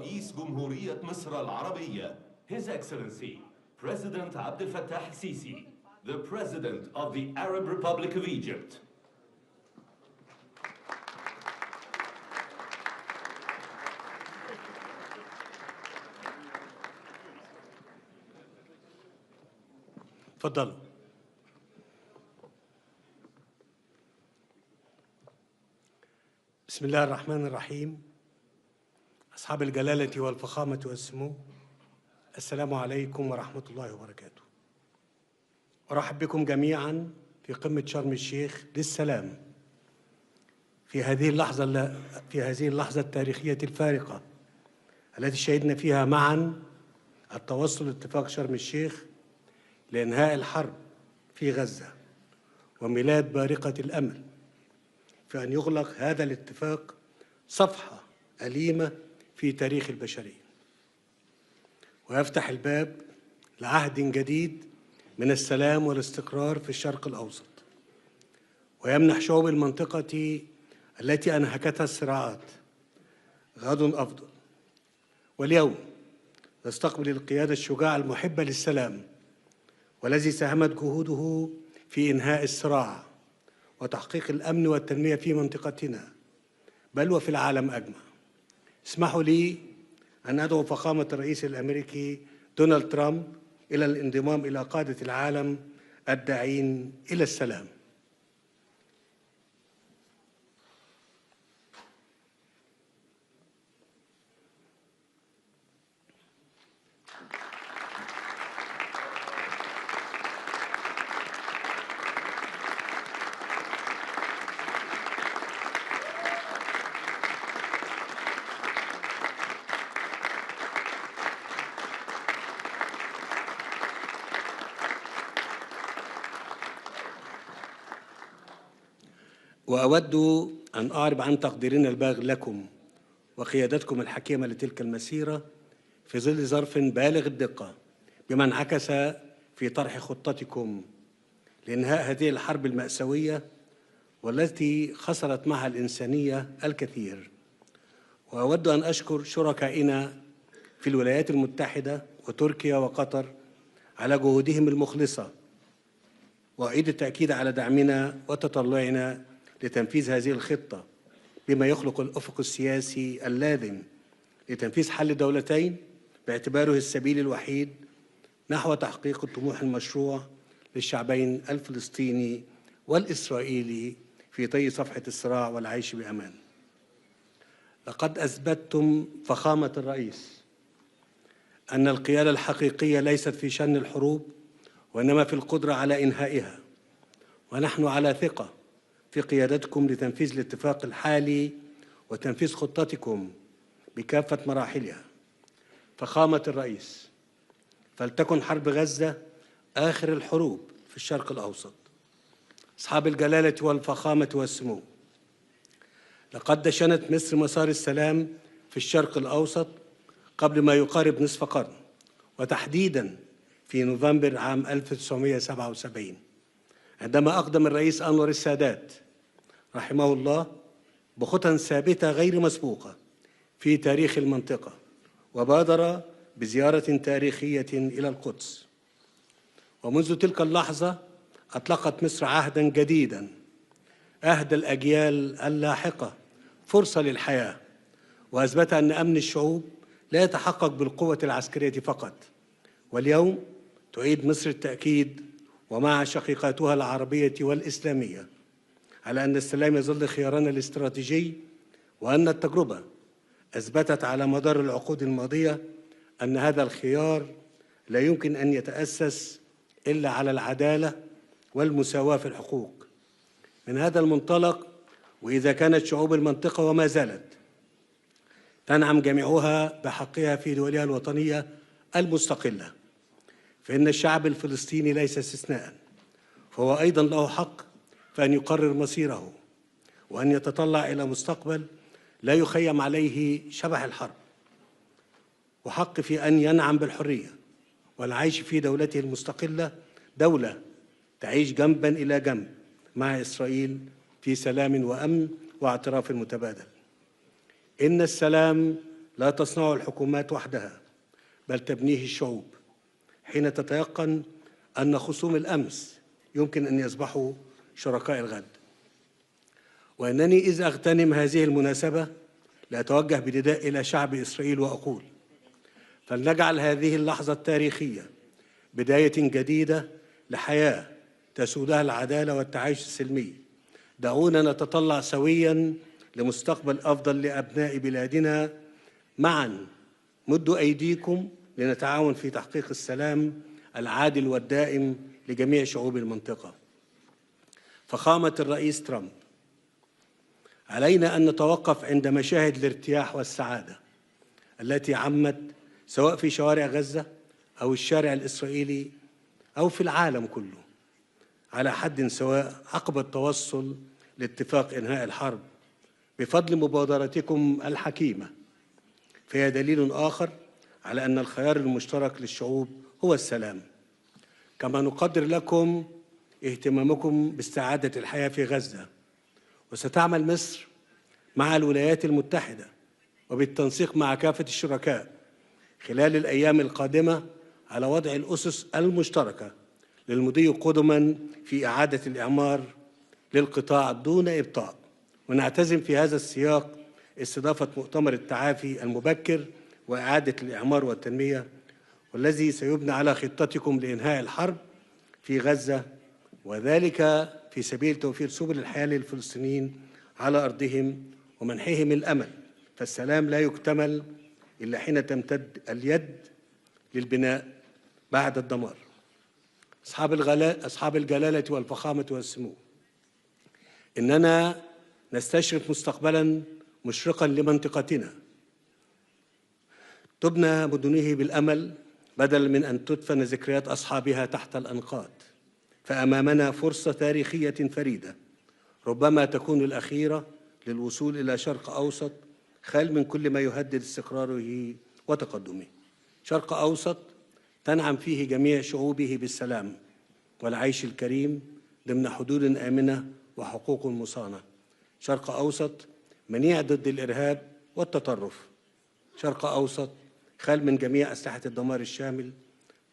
رئيس جمهورية مصر العربية His Excellency President عبد الفتاح السيسي, the President of the Arab Republic of Egypt. تفضلوا. بسم الله الرحمن الرحيم. أصحاب الجلالة والفخامة والسمو، السلام عليكم ورحمة الله وبركاته. أرحب بكم جميعا في قمة شرم الشيخ للسلام في هذه اللحظة التاريخية الفارقة التي شهدنا فيها معا التوصل لاتفاق شرم الشيخ لإنهاء الحرب في غزة وميلاد بارقة الأمل في أن يغلق هذا الاتفاق صفحة أليمة في تاريخ البشرية ويفتح الباب لعهد جديد من السلام والاستقرار في الشرق الأوسط، ويمنح شعوب المنطقة التي أنهكتها الصراعات غد أفضل. واليوم نستقبل القيادة الشجاعة المحبة للسلام والذي ساهمت جهوده في إنهاء الصراع وتحقيق الأمن والتنمية في منطقتنا بل وفي العالم أجمع. اسمحوا لي أن أدعو فخامة الرئيس الأمريكي دونالد ترامب إلى الانضمام إلى قادة العالم الداعين إلى السلام. وأود أن أعرب عن تقديرنا البالغ لكم وقيادتكم الحكيمة لتلك المسيرة في ظل ظرف بالغ الدقة بما انعكس في طرح خطتكم لإنهاء هذه الحرب المأساوية والتي خسرت معها الإنسانية الكثير. وأود أن أشكر شركائنا في الولايات المتحدة وتركيا وقطر على جهودهم المخلصة، وأعيد التأكيد على دعمنا وتطلعنا لتنفيذ هذه الخطة بما يخلق الأفق السياسي اللازم لتنفيذ حل دولتين باعتباره السبيل الوحيد نحو تحقيق الطموح المشروع للشعبين الفلسطيني والإسرائيلي في طي صفحة الصراع والعيش بأمان. لقد أثبتتم فخامة الرئيس أن القيادة الحقيقية ليست في شن الحروب وإنما في القدرة على إنهائها، ونحن على ثقة في قيادتكم لتنفيذ الاتفاق الحالي وتنفيذ خطتكم بكافة مراحلها. فخامة الرئيس، فلتكن حرب غزة آخر الحروب في الشرق الأوسط. أصحاب الجلالة والفخامة والسمو، لقد دشنت مصر مسار السلام في الشرق الأوسط قبل ما يقارب نصف قرن، وتحديداً في نوفمبر عام 1977 عندما أقدم الرئيس أنور السادات رحمه الله بخطى ثابتة غير مسبوقة في تاريخ المنطقة، وبادر بزيارة تاريخية إلى القدس. ومنذ تلك اللحظة أطلقت مصر عهداً جديداً أهدى الأجيال اللاحقة فرصة للحياة، وأثبت أن أمن الشعوب لا يتحقق بالقوة العسكرية فقط. واليوم تعيد مصر التأكيد ومع شقيقاتها العربية والإسلامية على أن السلام يظل خيارنا الاستراتيجي، وأن التجربة أثبتت على مدار العقود الماضية أن هذا الخيار لا يمكن أن يتأسس إلا على العدالة والمساواة في الحقوق. من هذا المنطلق، وإذا كانت شعوب المنطقة وما زالت تنعم جميعها بحقها في دولها الوطنية المستقلة، فإن الشعب الفلسطيني ليس استثناء، فهو أيضا له حق فأن يقرر مصيره وأن يتطلع إلى مستقبل لا يخيم عليه شبح الحرب، وحق في أن ينعم بالحرية والعيش في دولته المستقلة، دولة تعيش جنبا إلى جنب مع إسرائيل في سلام وأمن واعتراف متبادل. إن السلام لا تصنعه الحكومات وحدها، بل تبنيه الشعوب، حين تتيقن أن خصوم الأمس يمكن أن يصبحوا شركاء الغد. وأنني إذ أغتنم هذه المناسبة لأتوجه بنداء إلى شعب إسرائيل وأقول: فلنجعل هذه اللحظة التاريخية بداية جديدة لحياة تسودها العدالة والتعايش السلمي. دعونا نتطلع سوياً لمستقبل أفضل لأبناء بلادنا معاً. مدوا أيديكم لنتعاون في تحقيق السلام العادل والدائم لجميع شعوب المنطقة. فخامة الرئيس ترامب، علينا أن نتوقف عند مشاهد الارتياح والسعادة التي عمت سواء في شوارع غزة أو الشارع الإسرائيلي أو في العالم كله على حد سواء عقب التوصل لاتفاق إنهاء الحرب بفضل مبادرتكم الحكيمة. فهي دليل آخر على أن الخيار المشترك للشعوب هو السلام. كما نقدر لكم اهتمامكم باستعادة الحياة في غزة، وستعمل مصر مع الولايات المتحدة وبالتنسيق مع كافة الشركاء خلال الأيام القادمة على وضع الأسس المشتركة للمضي قدما في إعادة الإعمار للقطاع دون إبطاء. ونعتزم في هذا السياق استضافة مؤتمر التعافي المبكر وإعادة الإعمار والتنمية، والذي سيبنى على خطتكم لإنهاء الحرب في غزة، وذلك في سبيل توفير سبل الحياة للفلسطينيين على أرضهم ومنحهم الأمل. فالسلام لا يكتمل إلا حين تمتد اليد للبناء بعد الدمار. أصحاب الجلالة والفخامة والسمو، إننا نستشرف مستقبلاً مشرقاً لمنطقتنا تبنى مدنه بالأمل بدلاً من أن تدفن ذكريات أصحابها تحت الأنقاض. فأمامنا فرصة تاريخية فريدة ربما تكون الأخيرة للوصول إلى شرق أوسط خال من كل ما يهدد استقراره وتقدمه. شرق أوسط تنعم فيه جميع شعوبه بالسلام والعيش الكريم ضمن حدود آمنة وحقوق مصانة. شرق أوسط منيع ضد الإرهاب والتطرف. شرق أوسط خال من جميع أسلحة الدمار الشامل.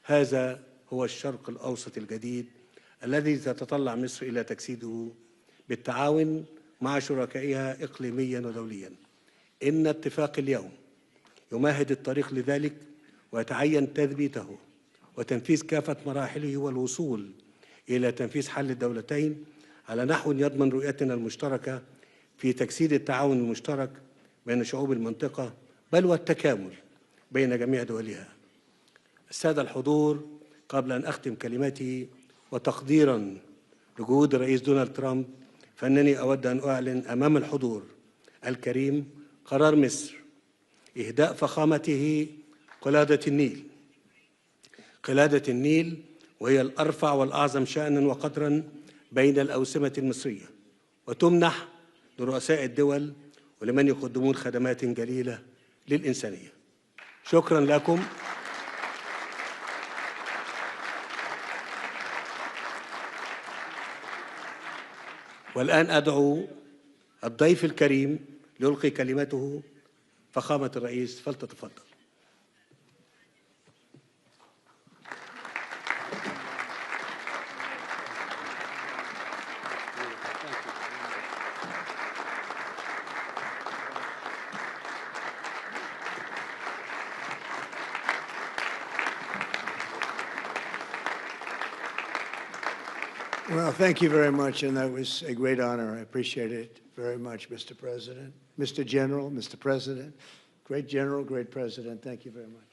هذا هو الشرق الأوسط الجديد الذي تتطلع مصر إلى تجسيده بالتعاون مع شركائها إقليمياً ودولياً. إن اتفاق اليوم يمهد الطريق لذلك، ويتعين تثبيته وتنفيذ كافة مراحله والوصول إلى تنفيذ حل الدولتين على نحو يضمن رؤيتنا المشتركة في تجسيد التعاون المشترك بين شعوب المنطقة، بل والتكامل بين جميع دولها. السادة الحضور، قبل أن أختم كلمتي وتقديراً لجهود الرئيس دونالد ترامب، فإنني أود أن أعلن أمام الحضور الكريم قرار مصر إهداء فخامته قلادة النيل. قلادة النيل وهي الأرفع والأعظم شأناً وقدراً بين الأوسمة المصرية، وتمنح لرؤساء الدول ولمن يقدمون خدمات جليلة للإنسانية. شكراً لكم. والآن أدعو الضيف الكريم ليلقي كلمته. فخامة الرئيس فلتتفضل. Well, thank you very much, and that was a great honor. I appreciate it very much, Mr. President, Mr. General, Mr. President, great General, great President. Thank you very much.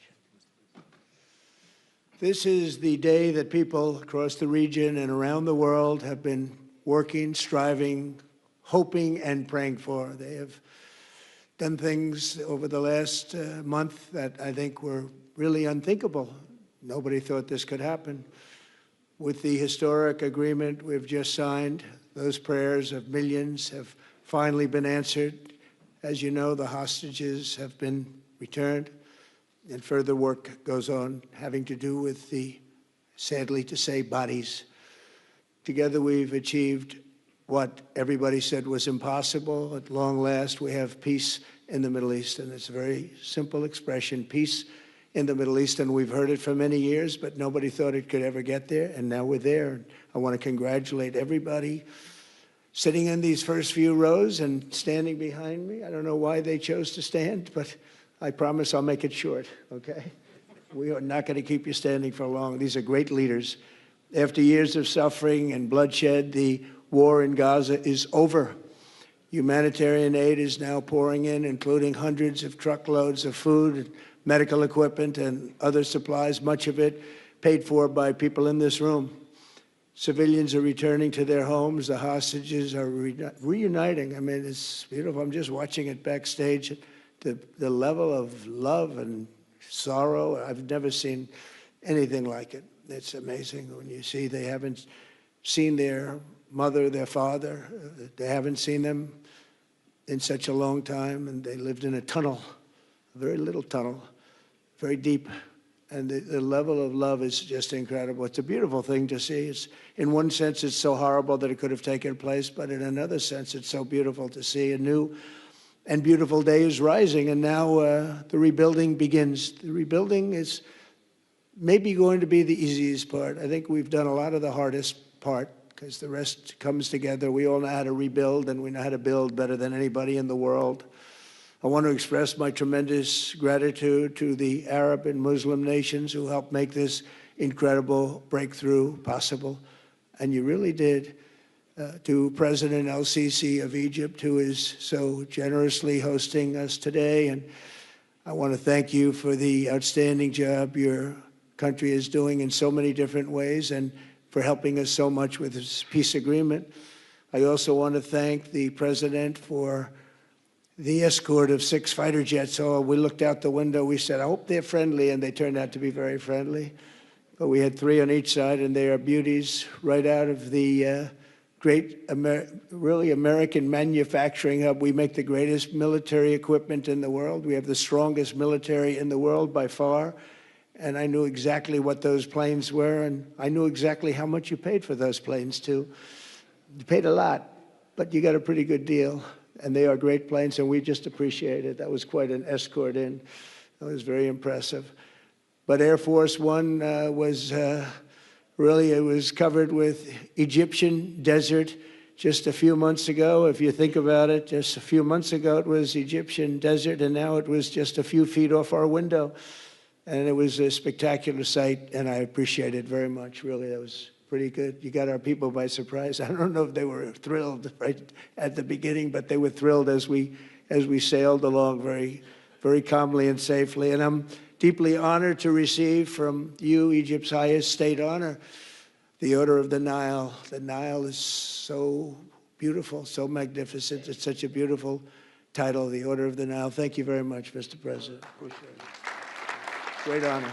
This is the day that people across the region and around the world have been working, striving, hoping, and praying for. They have done things over the last month that I think were really unthinkable. Nobody thought this could happen. With the historic agreement we've just signed, those prayers of millions have finally been answered. As you know, the hostages have been returned, and further work goes on having to do with the, sadly to say, bodies. Together we've achieved what everybody said was impossible. At long last, we have peace in the Middle East, and it's a very simple expression, peace in the Middle East, and we've heard it for many years, but nobody thought it could ever get there, and now we're there. I want to congratulate everybody sitting in these first few rows and standing behind me. I don't know why they chose to stand, but I promise I'll make it short, okay? We are not going to keep you standing for long. These are great leaders. After years of suffering and bloodshed, the war in Gaza is over. Humanitarian aid is now pouring in, including hundreds of truckloads of food, medical equipment, and other supplies, much of it paid for by people in this room. Civilians are returning to their homes. The hostages are reuniting. I mean, it's beautiful. I'm just watching it backstage. The level of love and sorrow, I've never seen anything like it. It's amazing when you see they haven't seen their mother, their father. They haven't seen them in such a long time, and they lived in a tunnel, a very little tunnel, very deep. And the level of love is just incredible. It's a beautiful thing to see. It's, in one sense, it's so horrible that it could have taken place, but in another sense, it's so beautiful to see. A new and beautiful day is rising, and now the rebuilding begins. The rebuilding is maybe going to be the easiest part. I think we've done a lot of the hardest part, because the rest comes together. We all know how to rebuild, and we know how to build better than anybody in the world. I want to express my tremendous gratitude to the Arab and Muslim nations who helped make this incredible breakthrough possible. And you really did. To President El-Sisi of Egypt, who is so generously hosting us today. And I want to thank you for the outstanding job your country is doing in so many different ways, and for helping us so much with this peace agreement. I also want to thank the President for the escort of 6 fighter jets. Oh, we looked out the window, we said, I hope they're friendly, and they turned out to be very friendly. But we had 3 on each side, and they are beauties right out of the great, really American manufacturing hub. We make the greatest military equipment in the world. We have the strongest military in the world by far. And I knew exactly what those planes were, and I knew exactly how much you paid for those planes, too. You paid a lot, but you got a pretty good deal. And they are great planes, and we just appreciate it. That was quite an escort in. That was very impressive. But Air Force One was really, it was covered with Egyptian desert just a few months ago. If you think about it, just a few months ago it was Egyptian desert, and now it was just a few feet off our window. And it was a spectacular sight, and I appreciate it very much. Really, that was pretty good. You got our people by surprise. I don't know if they were thrilled right at the beginning, but they were thrilled as we sailed along very, very calmly and safely. And I'm deeply honored to receive from you, Egypt's highest state honor, the Order of the Nile. The Nile is so beautiful, so magnificent. It's such a beautiful title, the Order of the Nile. Thank you very much, Mr. President. Appreciate it. Great honor.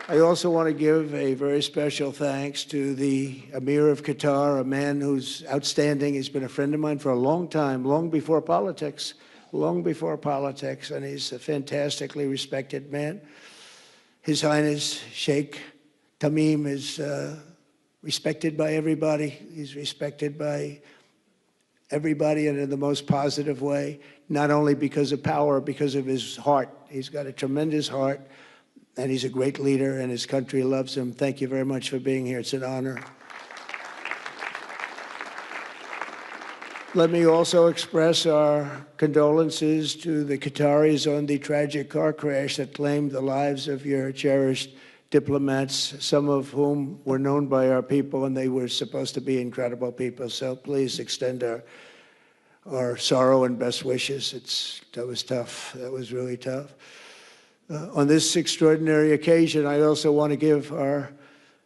I also want to give a very special thanks to the Emir of Qatar, a man who's outstanding. He's been a friend of mine for a long time, long before politics, and he's a fantastically respected man. His Highness Sheikh Tamim is respected by everybody. He's respected by everybody, and in the most positive way, not only because of power, because of his heart. He's got a tremendous heart, and he's a great leader, and his country loves him. Thank you very much for being here. It's an honor. Let me also express our condolences to the Qataris on the tragic car crash that claimed the lives of your cherished diplomats, some of whom were known by our people, and they were supposed to be incredible people. So please extend our sorrow and best wishes. That was tough. That was really tough. On this extraordinary occasion, I also want to give our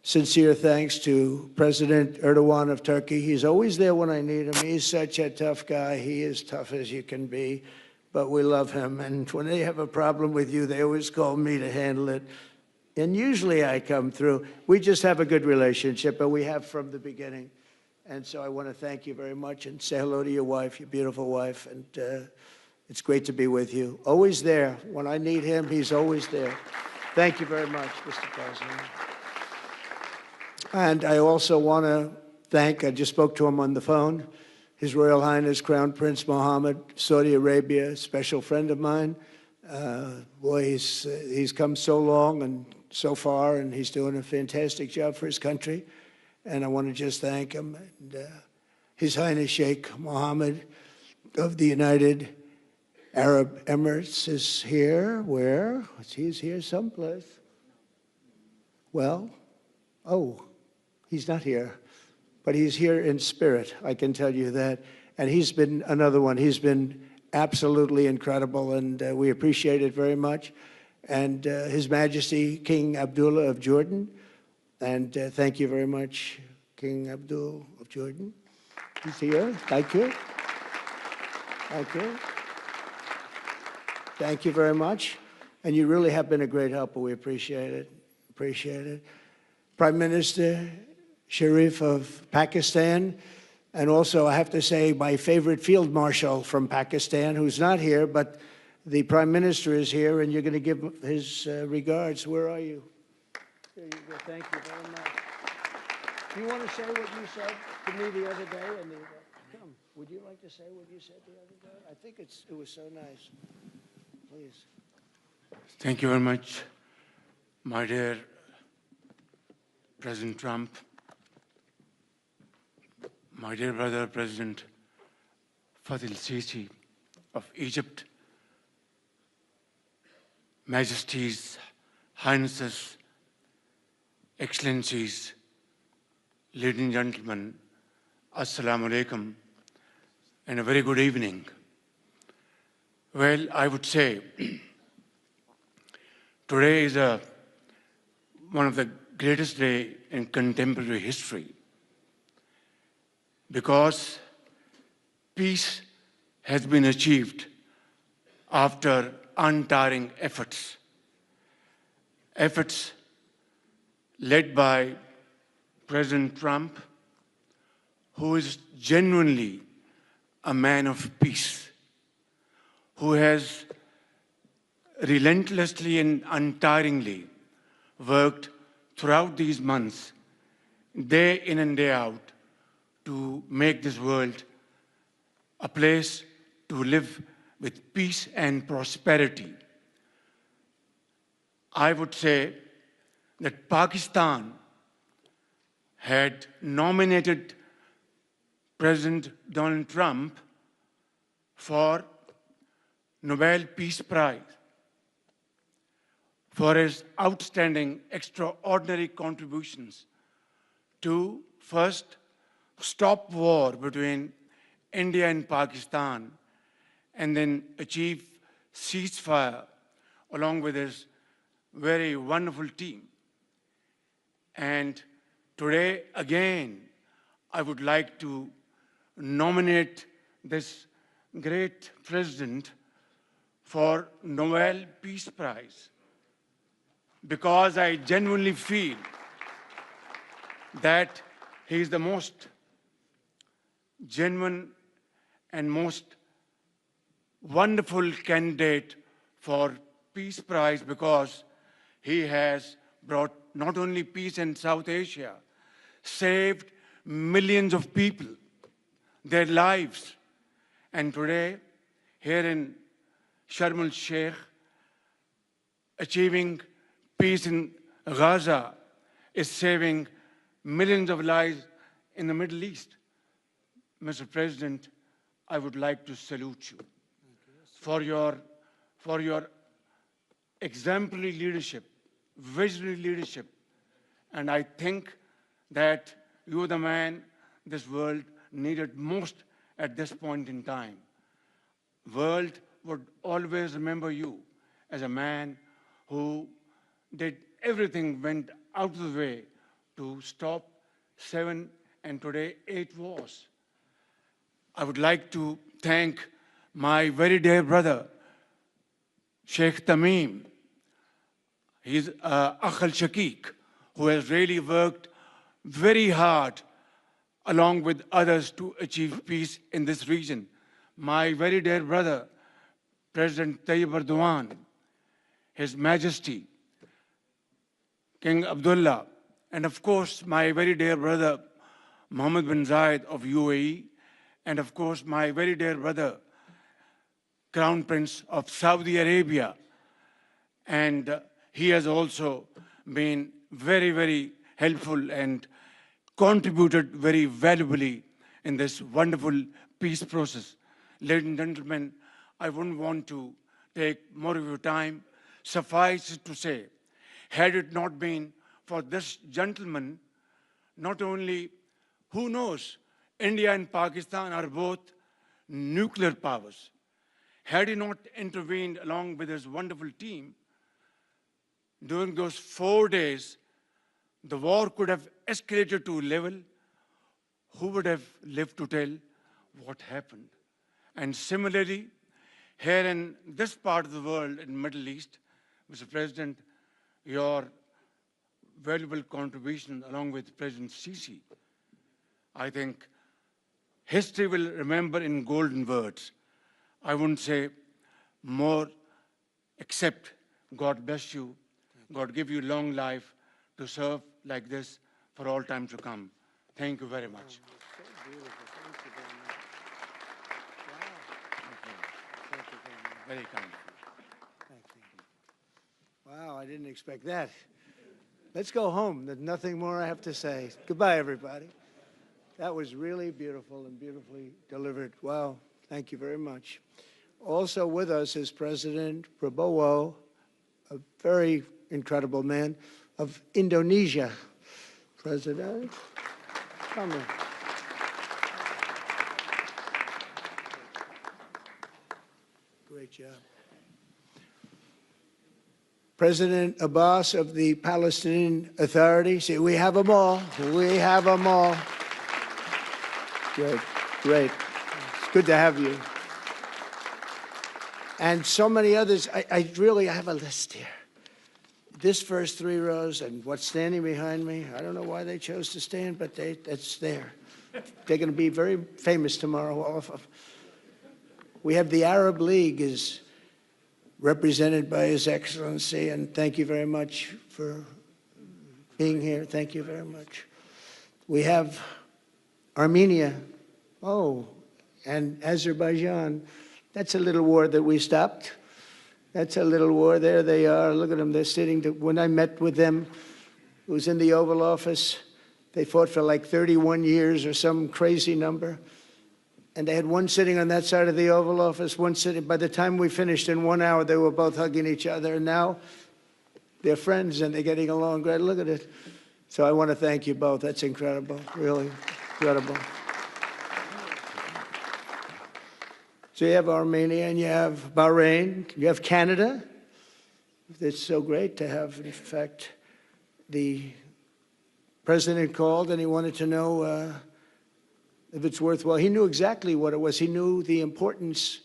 sincere thanks to President Erdogan of Turkey. He's always there when I need him. He's such a tough guy. He is tough as you can be, but we love him. And when they have a problem with you, they always call me to handle it. And usually I come through. We just have a good relationship, and we have from the beginning. And so I want to thank you very much and say hello to your wife, your beautiful wife. And it's great to be with you. Always there. When I need him, he's always there. Thank you very much, Mr. President. And I also want to thank, I just spoke to him on the phone, His Royal Highness Crown Prince Mohammed, Saudi Arabia, special friend of mine. Boy, he's come so long and so far, and he's doing a fantastic job for his country. And I want to just thank him. And, His Highness Sheikh Mohammed of the United Arab Emirates is here. Where? He's here someplace. Well, oh, he's not here. But he's here in spirit, I can tell you that. And he's been another one. He's been absolutely incredible, and we appreciate it very much. And His Majesty King Abdullah of Jordan. And thank you very much, King Abdul of Jordan. He's here. Thank you. Thank you. Thank you very much. And you really have been a great helper. We appreciate it. Appreciate it. Prime Minister Sharif of Pakistan, and also I have to say my favorite field marshal from Pakistan, who's not here, but the Prime Minister is here, and you're going to give his regards. Where are you? There you go. Thank you very much. Do you want to say what you said to me the other day? Come, would you like to say what you said the other day? I think it was so nice. Please. Thank you very much, my dear President Trump, my dear brother, President Fatil Sisi of Egypt, Majesties, Highnesses, Excellencies, ladies and gentlemen, Assalamu alaikum, and a very good evening. Well, I would say today is one of the greatest days in contemporary history, because peace has been achieved after untiring efforts led by President Trump, who is genuinely a man of peace, who has relentlessly and untiringly worked throughout these months, day in and day out, to make this world a place to live with peace and prosperity. I would say that Pakistan had nominated President Donald Trump for Nobel Peace Prize for his outstanding, extraordinary contributions to first stop war between India and Pakistan, and then achieve ceasefire along with his very wonderful team. And today, again, I would like to nominate this great president for Nobel Peace Prize, because I genuinely feel that he is the most genuine and most wonderful candidate for Peace Prize, because he has brought not only peace in South Asia, saved millions of people, their lives. And today, here in Sharm el-Sheikh, achieving peace in Gaza is saving millions of lives in the Middle East. Mr. President, I would like to salute you for your exemplary leadership, visionary leadership. And I think that you are the man this world needed most at this point in time. World would always remember you as a man who did everything, went out of the way to stop 7 and today 8 wars. I would like to thank my very dear brother, Sheikh Tamim. He's Akh al-Shakik, who has really worked very hard along with others to achieve peace in this region. My very dear brother, President Tayyip Erdogan, His Majesty, King Abdullah, and of course, my very dear brother, Mohammed bin Zayed of UAE, and of course my very dear brother, Crown Prince of Saudi Arabia. And he has also been very, very helpful and contributed very valuably in this wonderful peace process. Ladies and gentlemen, I wouldn't want to take more of your time. Suffice it to say, had it not been for this gentleman, not only, who knows, India and Pakistan are both nuclear powers. Had he not intervened along with his wonderful team, during those 4 days, the war could have escalated to a level. Who would have lived to tell what happened? And similarly, here in this part of the world, in the Middle East, Mr. President, your valuable contribution along with President Sisi, I think history will remember in golden words. I wouldn't say more, except God bless you, God give you long life to serve like this for all time to come. Thank you very much. Very kind. Thank you. Wow, I didn't expect that. Let's go home. There's nothing more I have to say. Goodbye, everybody. That was really beautiful and beautifully delivered. Wow, thank you very much. Also with us is President Prabowo, a very incredible man, of Indonesia. President, come in. Great job. President Abbas of the Palestinian Authority. See, we have them all. We have them all. Great, great. It's good to have you. And so many others. I have a list here. This first 3 rows and what's standing behind me, I don't know why they chose to stand, but it's there. They're going to be very famous tomorrow, all of them. We have the Arab League is represented by His Excellency, and thank you very much for being here. Thank you very much. We have Armenia, and Azerbaijan. That's a little war that we stopped. That's a little war. There they are. Look at them. They're sitting. When I met with them, it was in the Oval Office. They fought for like 31 years or some crazy number. And they had one sitting on that side of the Oval Office, one sitting. By the time we finished in 1 hour, they were both hugging each other. And now they're friends and they're getting along great. Look at it. So I want to thank you both. That's incredible. Really incredible. So you have Armenia and you have Bahrain, you have Canada. It's so great to have, in fact, the president called and he wanted to know if it's worthwhile. He knew exactly what it was. He knew the importance.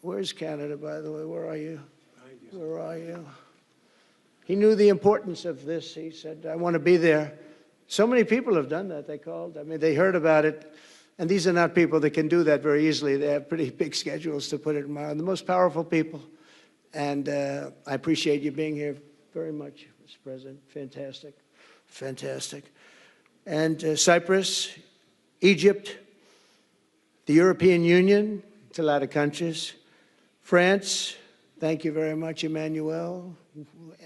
Where's Canada, by the way? Where are you? Where are you? He knew the importance of this. He said, I want to be there. So many people have done that. They called. I mean, they heard about it. And these are not people that can do that very easily. They have pretty big schedules, to put it mild. The most powerful people. And I appreciate you being here very much, Mr. President. Fantastic. Fantastic. And Cyprus, Egypt, the European Union, it's a lot of countries. France, thank you very much, Emmanuel.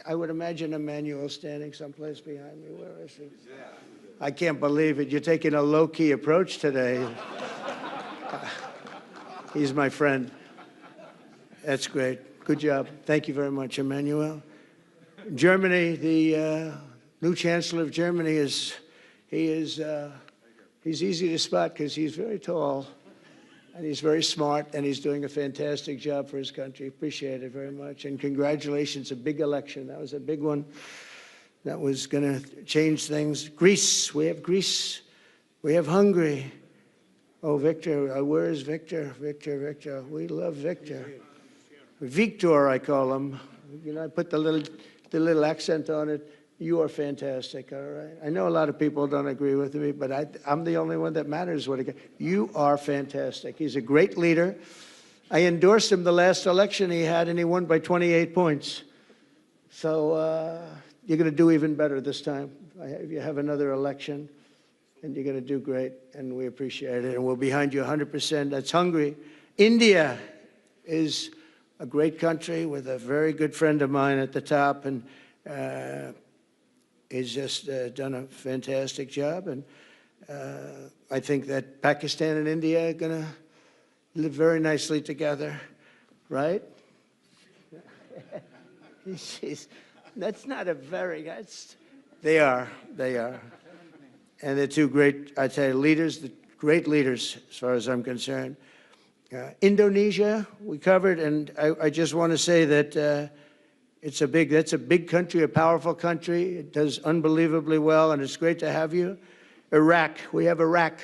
I would imagine Emmanuel standing someplace behind me. Where is he? I can't believe it. You're taking a low-key approach today. He's my friend. That's great. Good job. Thank you very much, Emmanuel. Germany, the new Chancellor of Germany he's easy to spot because he's very tall and he's very smart and he's doing a fantastic job for his country. Appreciate it very much. And congratulations, a big election. That was a big one. That was going to change things. Greece, we have Greece. We have Hungary. Oh, Victor, where is Victor? Victor. We love Victor. Victor, I call him. You know, I put the little accent on it. You are fantastic, all right? I know a lot of people don't agree with me, but I'm the only one that matters. You are fantastic. He's a great leader. I endorsed him the last election he had, and he won by 28 points. So you're going to do even better this time. If you have another election, and you're going to do great, and we appreciate it, and we're behind you 100%. That's Hungary. India is a great country with a very good friend of mine at the top, and he's just done a fantastic job. And I think that Pakistan and India are going to live very nicely together, right? That's not a very, they are. And they're two great, I tell you, leaders, great leaders as far as I'm concerned. Indonesia, we covered, and I just want to say that that's a big country, a powerful country. It does unbelievably well, and it's great to have you. Iraq, we have Iraq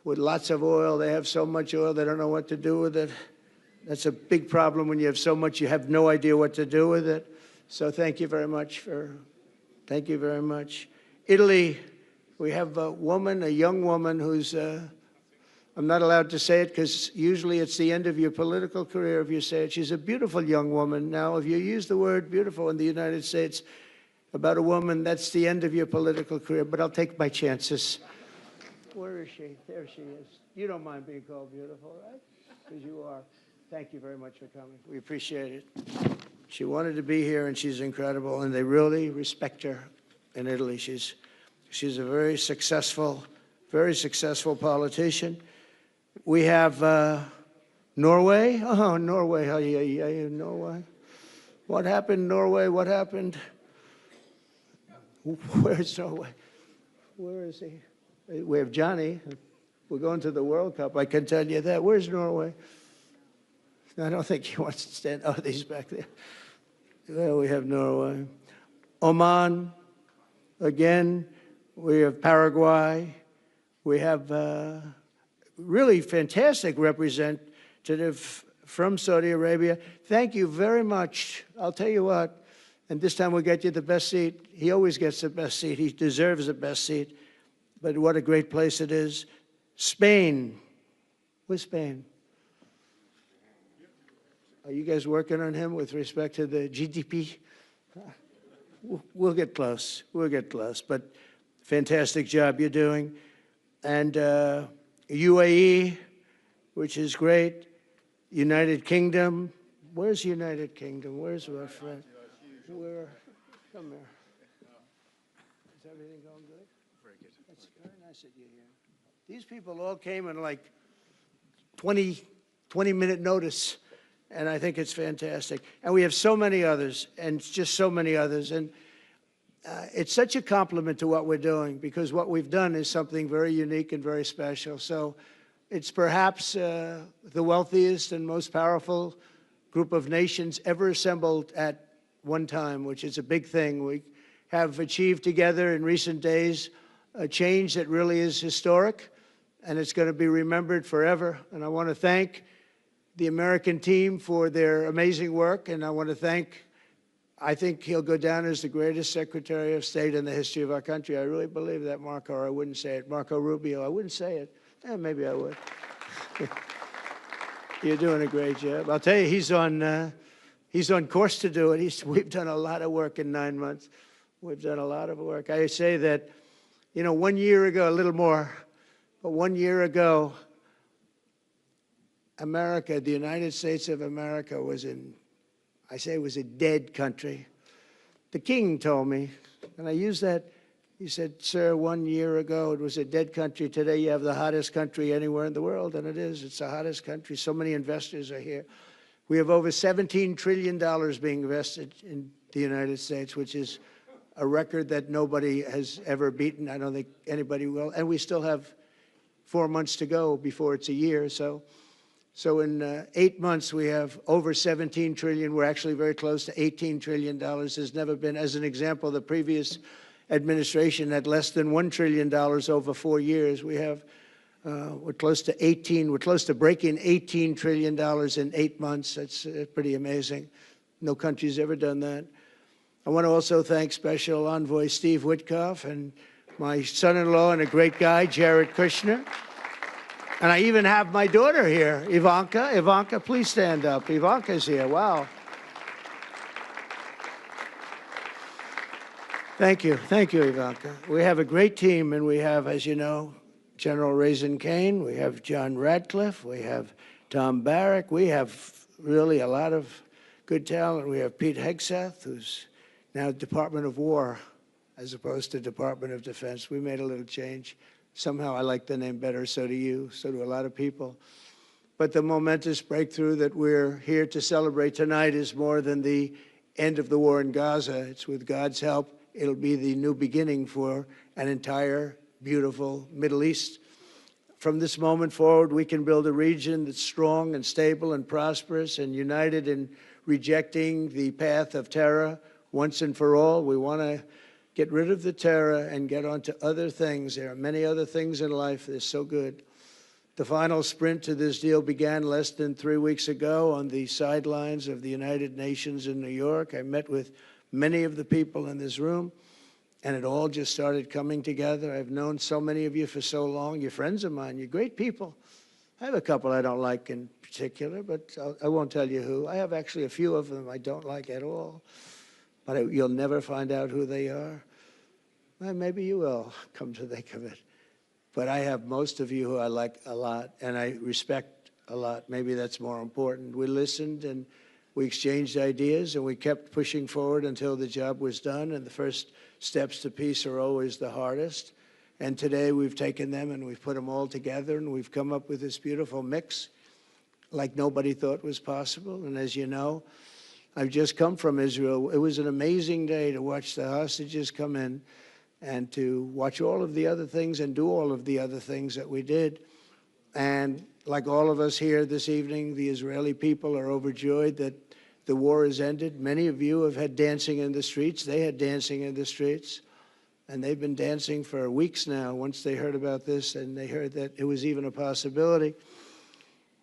with lots of oil. They have so much oil, they don't know what to do with it. That's a big problem when you have so much, you have no idea what to do with it. So thank you very much thank you very much. Italy, we have a young woman who's, I'm not allowed to say it because usually it's the end of your political career if you say it. She's a beautiful young woman. Now, if you use the word beautiful in the United States about a woman, that's the end of your political career, but I'll take my chances. Where is she? There she is. You don't mind being called beautiful, right? Because you are. Thank you very much for coming. We appreciate it. She wanted to be here, and she's incredible, and they really respect her in Italy. She's a very successful politician. We have Norway. Oh, Norway. Norway. What happened, Norway? What happened? Where's Norway? Where is he? We have Johnny. We're going to the World Cup. I can tell you that. Where's Norway? I don't think he wants to stand. Oh, he's back there. Well, we have Norway. Oman. Again, we have Paraguay. We have really fantastic representative from Saudi Arabia. Thank you very much. I'll tell you what, and this time we'll get you the best seat. He always gets the best seat. He deserves the best seat. But what a great place it is. Spain. Where's Spain? Are you guys working on him with respect to the GDP? We'll get close. We'll get close. But fantastic job you're doing. And UAE, which is great. United Kingdom. Where's United Kingdom? Where's our friend? Where? Come here. Is everything going good? Very good. That's very nice that you're here. These people all came in like 20-minute notice. And I think it's fantastic. And we have so many others, and just so many others. And it's such a compliment to what we're doing, because what we've done is something very unique and very special. So it's perhaps the wealthiest and most powerful group of nations ever assembled at one time, which is a big thing. We have achieved together in recent days a change that really is historic, and it's going to be remembered forever. And I want to thank the American team for their amazing work, and I want to thank, I think he'll go down as the greatest Secretary of State in the history of our country. I really believe that, Marco, or I wouldn't say it. Marco Rubio, I wouldn't say it. Maybe I would. You're doing a great job. I'll tell you, he's on course to do it. We've done a lot of work in 9 months. We've done a lot of work. I say that, 1 year ago, a little more, but 1 year ago, America, the United States of America was it was a dead country. The king told me, and I use that, he said, sir, 1 year ago it was a dead country. Today you have the hottest country anywhere in the world, and it is. It's the hottest country. So many investors are here. We have over $17 trillion being invested in the United States, which is a record that nobody has ever beaten. I don't think anybody will. And we still have 4 months to go before it's a year. So in 8 months, we have over 17 trillion. We're actually very close to $18 trillion. There's never been, as an example, the previous administration had less than $1 trillion over 4 years. We have, we're close to breaking $18 trillion in 8 months. That's pretty amazing. No country's ever done that. I want to also thank Special Envoy Steve Witkoff and my son-in-law and a great guy, Jared Kushner. And I even have my daughter here, Ivanka. Ivanka, please stand up. Ivanka's here. Wow. Thank you, Ivanka. We have a great team, and we have, as you know, General Raisin Kane, we have John Radcliffe, we have Tom Barrack, we have really a lot of good talent. We have Pete Hegseth, who's now Department of War as opposed to Department of Defense. We made a little change. Somehow I like the name better, so do you, so do a lot of people. But the momentous breakthrough that we're here to celebrate tonight is more than the end of the war in Gaza. It's with God's help, it'll be the new beginning for an entire beautiful Middle East. From this moment forward, we can build a region that's strong and stable and prosperous and united in rejecting the path of terror once and for all. We want to get rid of the terror and get on to other things. There are many other things in life that are so good. The final sprint to this deal began less than 3 weeks ago on the sidelines of the United Nations in New York. I met with many of the people in this room, and it all just started coming together. I've known so many of you for so long. You're friends of mine. You're great people. I have a couple I don't like in particular, but I won't tell you who. I have actually a few of them I don't like at all, but you'll never find out who they are. Well, maybe you will, come to think of it. But I have most of you who I like a lot, and I respect a lot. Maybe that's more important. We listened, and we exchanged ideas, and we kept pushing forward until the job was done, and the first steps to peace are always the hardest. And today we've taken them, and we've put them all together, and we've come up with this beautiful mix like nobody thought was possible. And as you know, I've just come from Israel. It was an amazing day to watch the hostages come in and to watch all of the other things and do all of the other things that we did. And like all of us here this evening, the Israeli people are overjoyed that the war has ended. Many of you have had dancing in the streets. They had dancing in the streets. And they've been dancing for weeks now once they heard about this and they heard that it was even a possibility.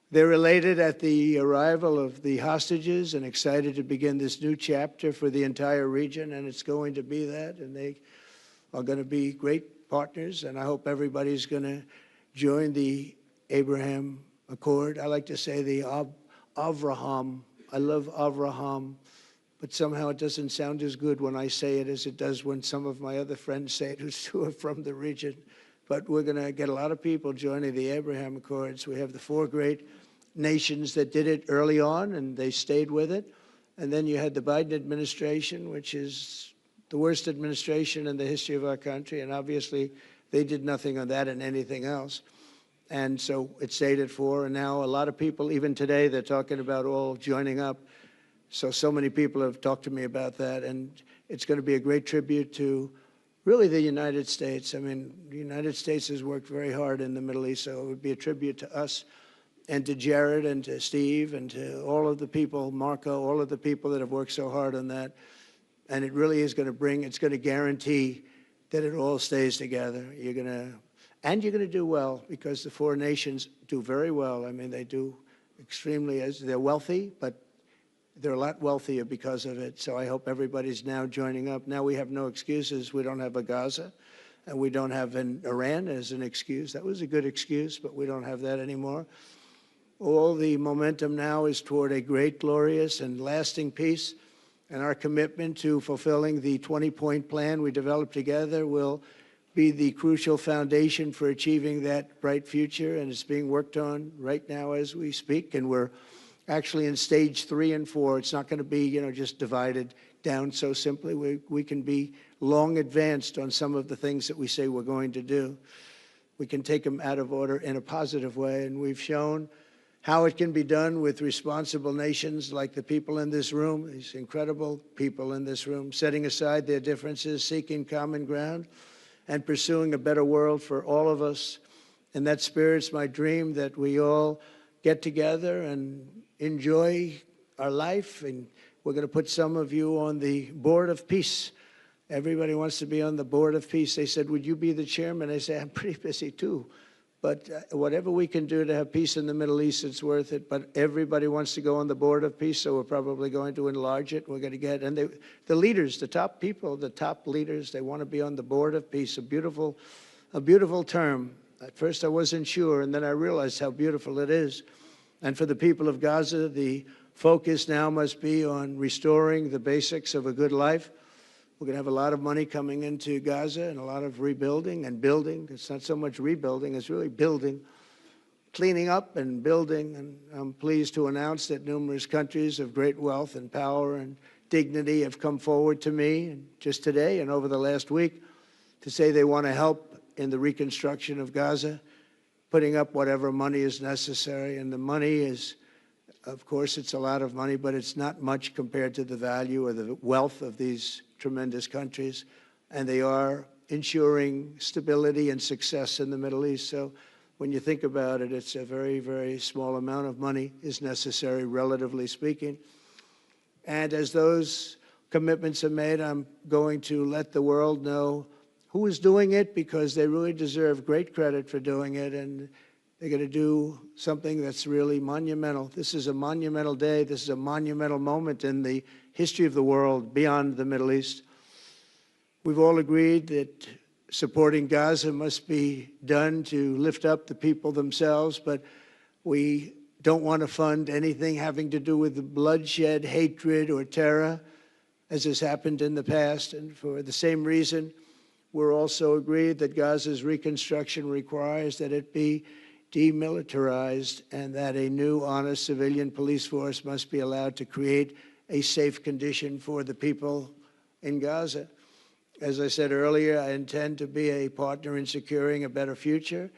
They're elated at the arrival of the hostages and excited to begin this new chapter for the entire region, and it's going to be that, and they are going to be great partners, and I hope everybody's going to join the Abraham Accord. I like to say the Avraham. I love Avraham, but somehow it doesn't sound as good when I say it as it does when some of my other friends say it who are from the region. But we're going to get a lot of people joining the Abraham Accords. We have the 4 great nations that did it early on, and they stayed with it. And then you had the Biden administration, which is the worst administration in the history of our country, and obviously they did nothing on that and anything else. And so it stayed at 4, and now a lot of people, even today, they're talking about all joining up. So many people have talked to me about that, and it's going to be a great tribute to really the United States. I mean, the United States has worked very hard in the Middle East, so it would be a tribute to us and to Jared and to Steve and to all of the people, Marco, all of the people that have worked so hard on that. And it really is going to bring, it's going to guarantee that it all stays together. You're going to do well, because the 4 nations do very well. I mean, they do extremely, they're wealthy, but they're a lot wealthier because of it. So I hope everybody's now joining up. Now we have no excuses. We don't have a Gaza, and we don't have an Iran as an excuse. That was a good excuse, but we don't have that anymore. All the momentum now is toward a great, glorious, and lasting peace. And our commitment to fulfilling the 20-point plan we developed together will be the crucial foundation for achieving that bright future. And it's being worked on right now as we speak. And we're actually in stage 3 and 4. It's not going to be, just divided down so simply. We can be long advanced on some of the things that we say we're going to do. We can take them out of order in a positive way, and we've shown how it can be done with responsible nations like the people in this room, these incredible people in this room, setting aside their differences, seeking common ground, and pursuing a better world for all of us. And that spirit's my dream, that we all get together and enjoy our life. And we're going to put some of you on the Board of Peace. Everybody wants to be on the Board of Peace. They said, would you be the chairman? I say, I'm pretty busy too. But whatever we can do to have peace in the Middle East, it's worth it. But everybody wants to go on the Board of Peace, so we're probably going to enlarge it. We're going to get, and the leaders, the top people, the top leaders, they want to be on the Board of Peace. A beautiful term. At first I wasn't sure, and then I realized how beautiful it is. And for the people of Gaza, the focus now must be on restoring the basics of a good life, We're going to have a lot of money coming into Gaza and a lot of rebuilding and building. It's not so much rebuilding, it's really building, cleaning up and building. And I'm pleased to announce that numerous countries of great wealth and power and dignity have come forward to me and just today and over the last week to say they want to help in the reconstruction of Gaza, putting up whatever money is necessary. And the money is, of course, it's a lot of money, but it's not much compared to the value or the wealth of these tremendous countries. And they are ensuring stability and success in the Middle East. So when you think about it, it's a very, very small amount of money is necessary, relatively speaking. And as those commitments are made, I'm going to let the world know who is doing it, because they really deserve great credit for doing it. And they're going to do something that's really monumental. This is a monumental day. This is a monumental moment in the history of the world beyond the Middle East. We've all agreed that supporting Gaza must be done to lift up the people themselves, but we don't want to fund anything having to do with bloodshed, hatred, or terror, as has happened in the past. And for the same reason, we're also agreed that Gaza's reconstruction requires that it be demilitarized and that a new, honest civilian police force must be allowed to create a safe condition for the people in Gaza. As I said earlier, I intend to be a partner in securing a better future.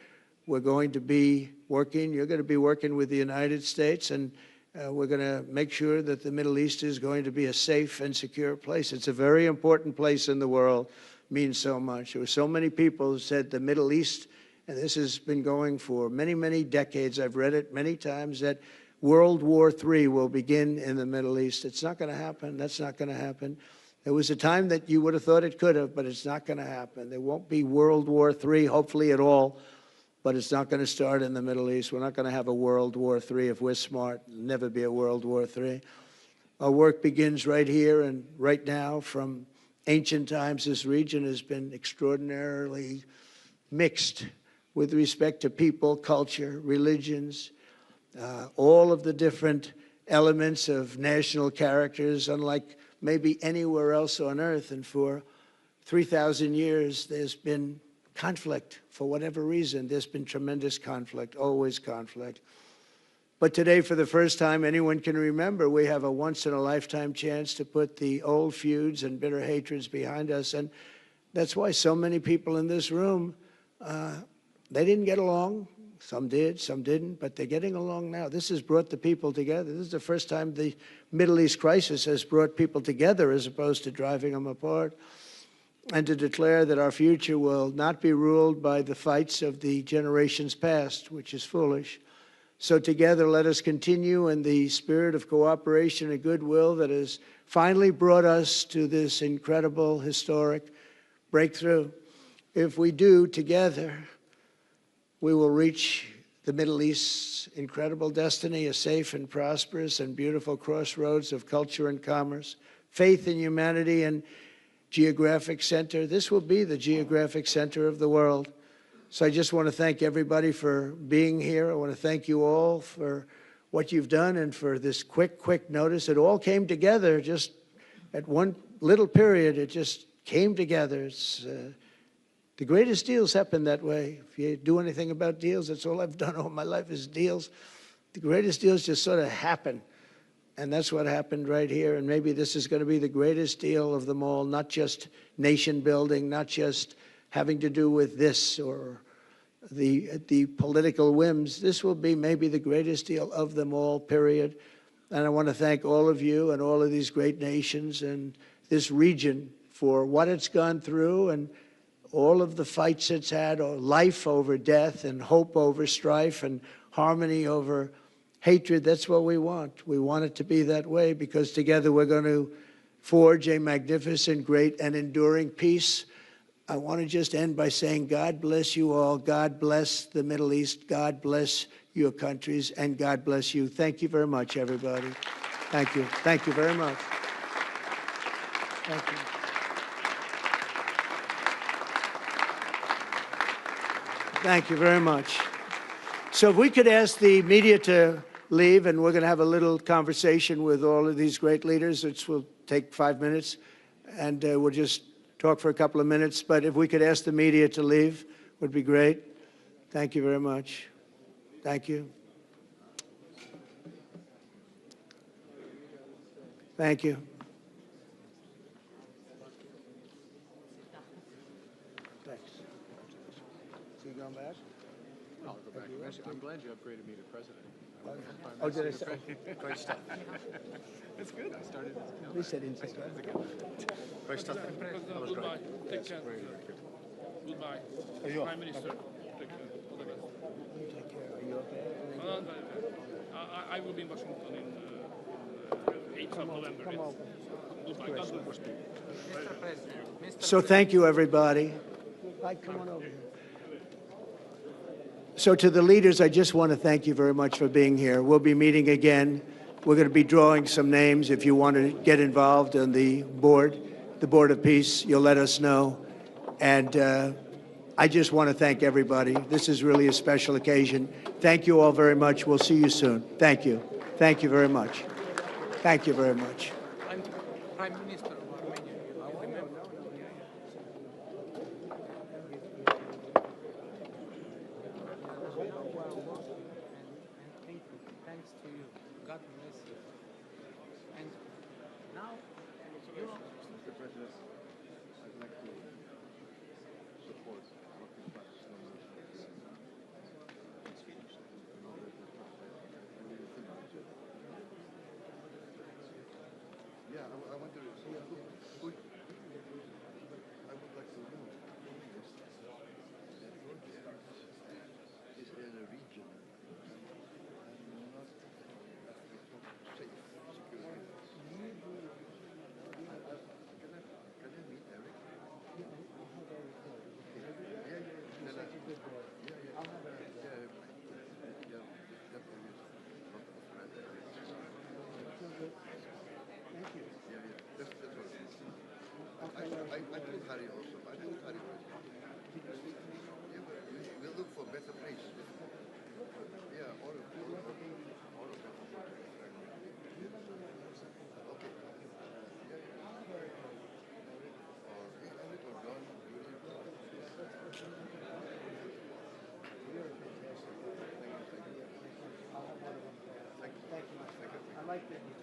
We're going to be working, you're going to be working with the United States, and we're going to make sure that the Middle East is going to be a safe and secure place. It's a very important place in the world, means so much. There were so many people who said the Middle East, and this has been going for many, many decades. I've read it many times, that World War III will begin in the Middle East. It's not going to happen. That's not going to happen. There was a time that you would have thought it could have, but it's not going to happen. There won't be World War III, hopefully at all, but it's not going to start in the Middle East. We're not going to have a World War III if we're smart. There'll never be a World War III. Our work begins right here and right now. From ancient times, this region has been extraordinarily mixed with respect to people, culture, religions, all of the different elements of national characters, unlike maybe anywhere else on earth. And for 3,000 years, there's been conflict. For whatever reason, there's been tremendous conflict, always conflict. But today, for the first time anyone can remember, we have a once-in-a-lifetime chance to put the old feuds and bitter hatreds behind us. And that's why so many people in this room, they didn't get along. Some did, some didn't, but they're getting along now. This has brought the people together. This is the first time the Middle East crisis has brought people together as opposed to driving them apart. And to declare that our future will not be ruled by the fights of the generations past, which is foolish. So together, let us continue in the spirit of cooperation and goodwill that has finally brought us to this incredible, historic breakthrough. If we do together, we will reach the Middle East's incredible destiny, a safe and prosperous and beautiful crossroads of culture and commerce, faith in humanity and geographic center. This will be the geographic center of the world. So I just want to thank everybody for being here. I want to thank you all for what you've done and for this quick notice. It all came together just at one little period. It just came together. It's the greatest deals happen that way. If you do anything about deals, that's all I've done all my life is deals. The greatest deals just sort of happen. And that's what happened right here. And maybe this is going to be the greatest deal of them all, not just nation building, not just having to do with this or the political whims. This will be maybe the greatest deal of them all, period. And I want to thank all of you and all of these great nations and this region for what it's gone through and all of the fights it's had, or life over death and hope over strife and harmony over hatred. That's what we want. We want it to be that way because together we're going to forge a magnificent, great, and enduring peace. I want to just end by saying God bless you all. God bless the Middle East. God bless your countries, and God bless you. Thank you very much, everybody. Thank you. Thank you very much. Thank you. Thank you very much. So if we could ask the media to leave, and we're going to have a little conversation with all of these great leaders, which will take 5 minutes. and we'll just talk for a couple of minutes. But if we could ask the media to leave, would be great. Thank you very much. Thank you. Thank you. Thanks. So you going back? I'll go back. I'm glad you upgraded me to president. Oh, did I say? Great stuff. That's good. I started as At least I didn't say that. Great stuff. That was great. Take care. Goodbye. Prime Minister. Take care. All the best. You take care. Are you okay? I will be in Washington in 8th of November. Come over. Goodbye. God bless. Mr. President. So thank you, everybody. Come on over here. So to the leaders, I just want to thank you very much for being here. We'll be meeting again. We're going to be drawing some names. If you want to get involved on the Board of Peace, you'll let us know. And I just want to thank everybody. This is really a special occasion. Thank you all very much. We'll see you soon. Thank you. Thank you very much. Thank you very much. I'm Prime Minister of Armenia. I remember. Thanks to you. God bless you. And now, you know, Mr. President, I'd like to support what the Pakistan is Yeah, I wonder who I would like to know is in a region and not safe security. Can I meet Eric? I told Harry also. I told Harry also. We'll look for better place. Yeah, all of them. Okay. I like that.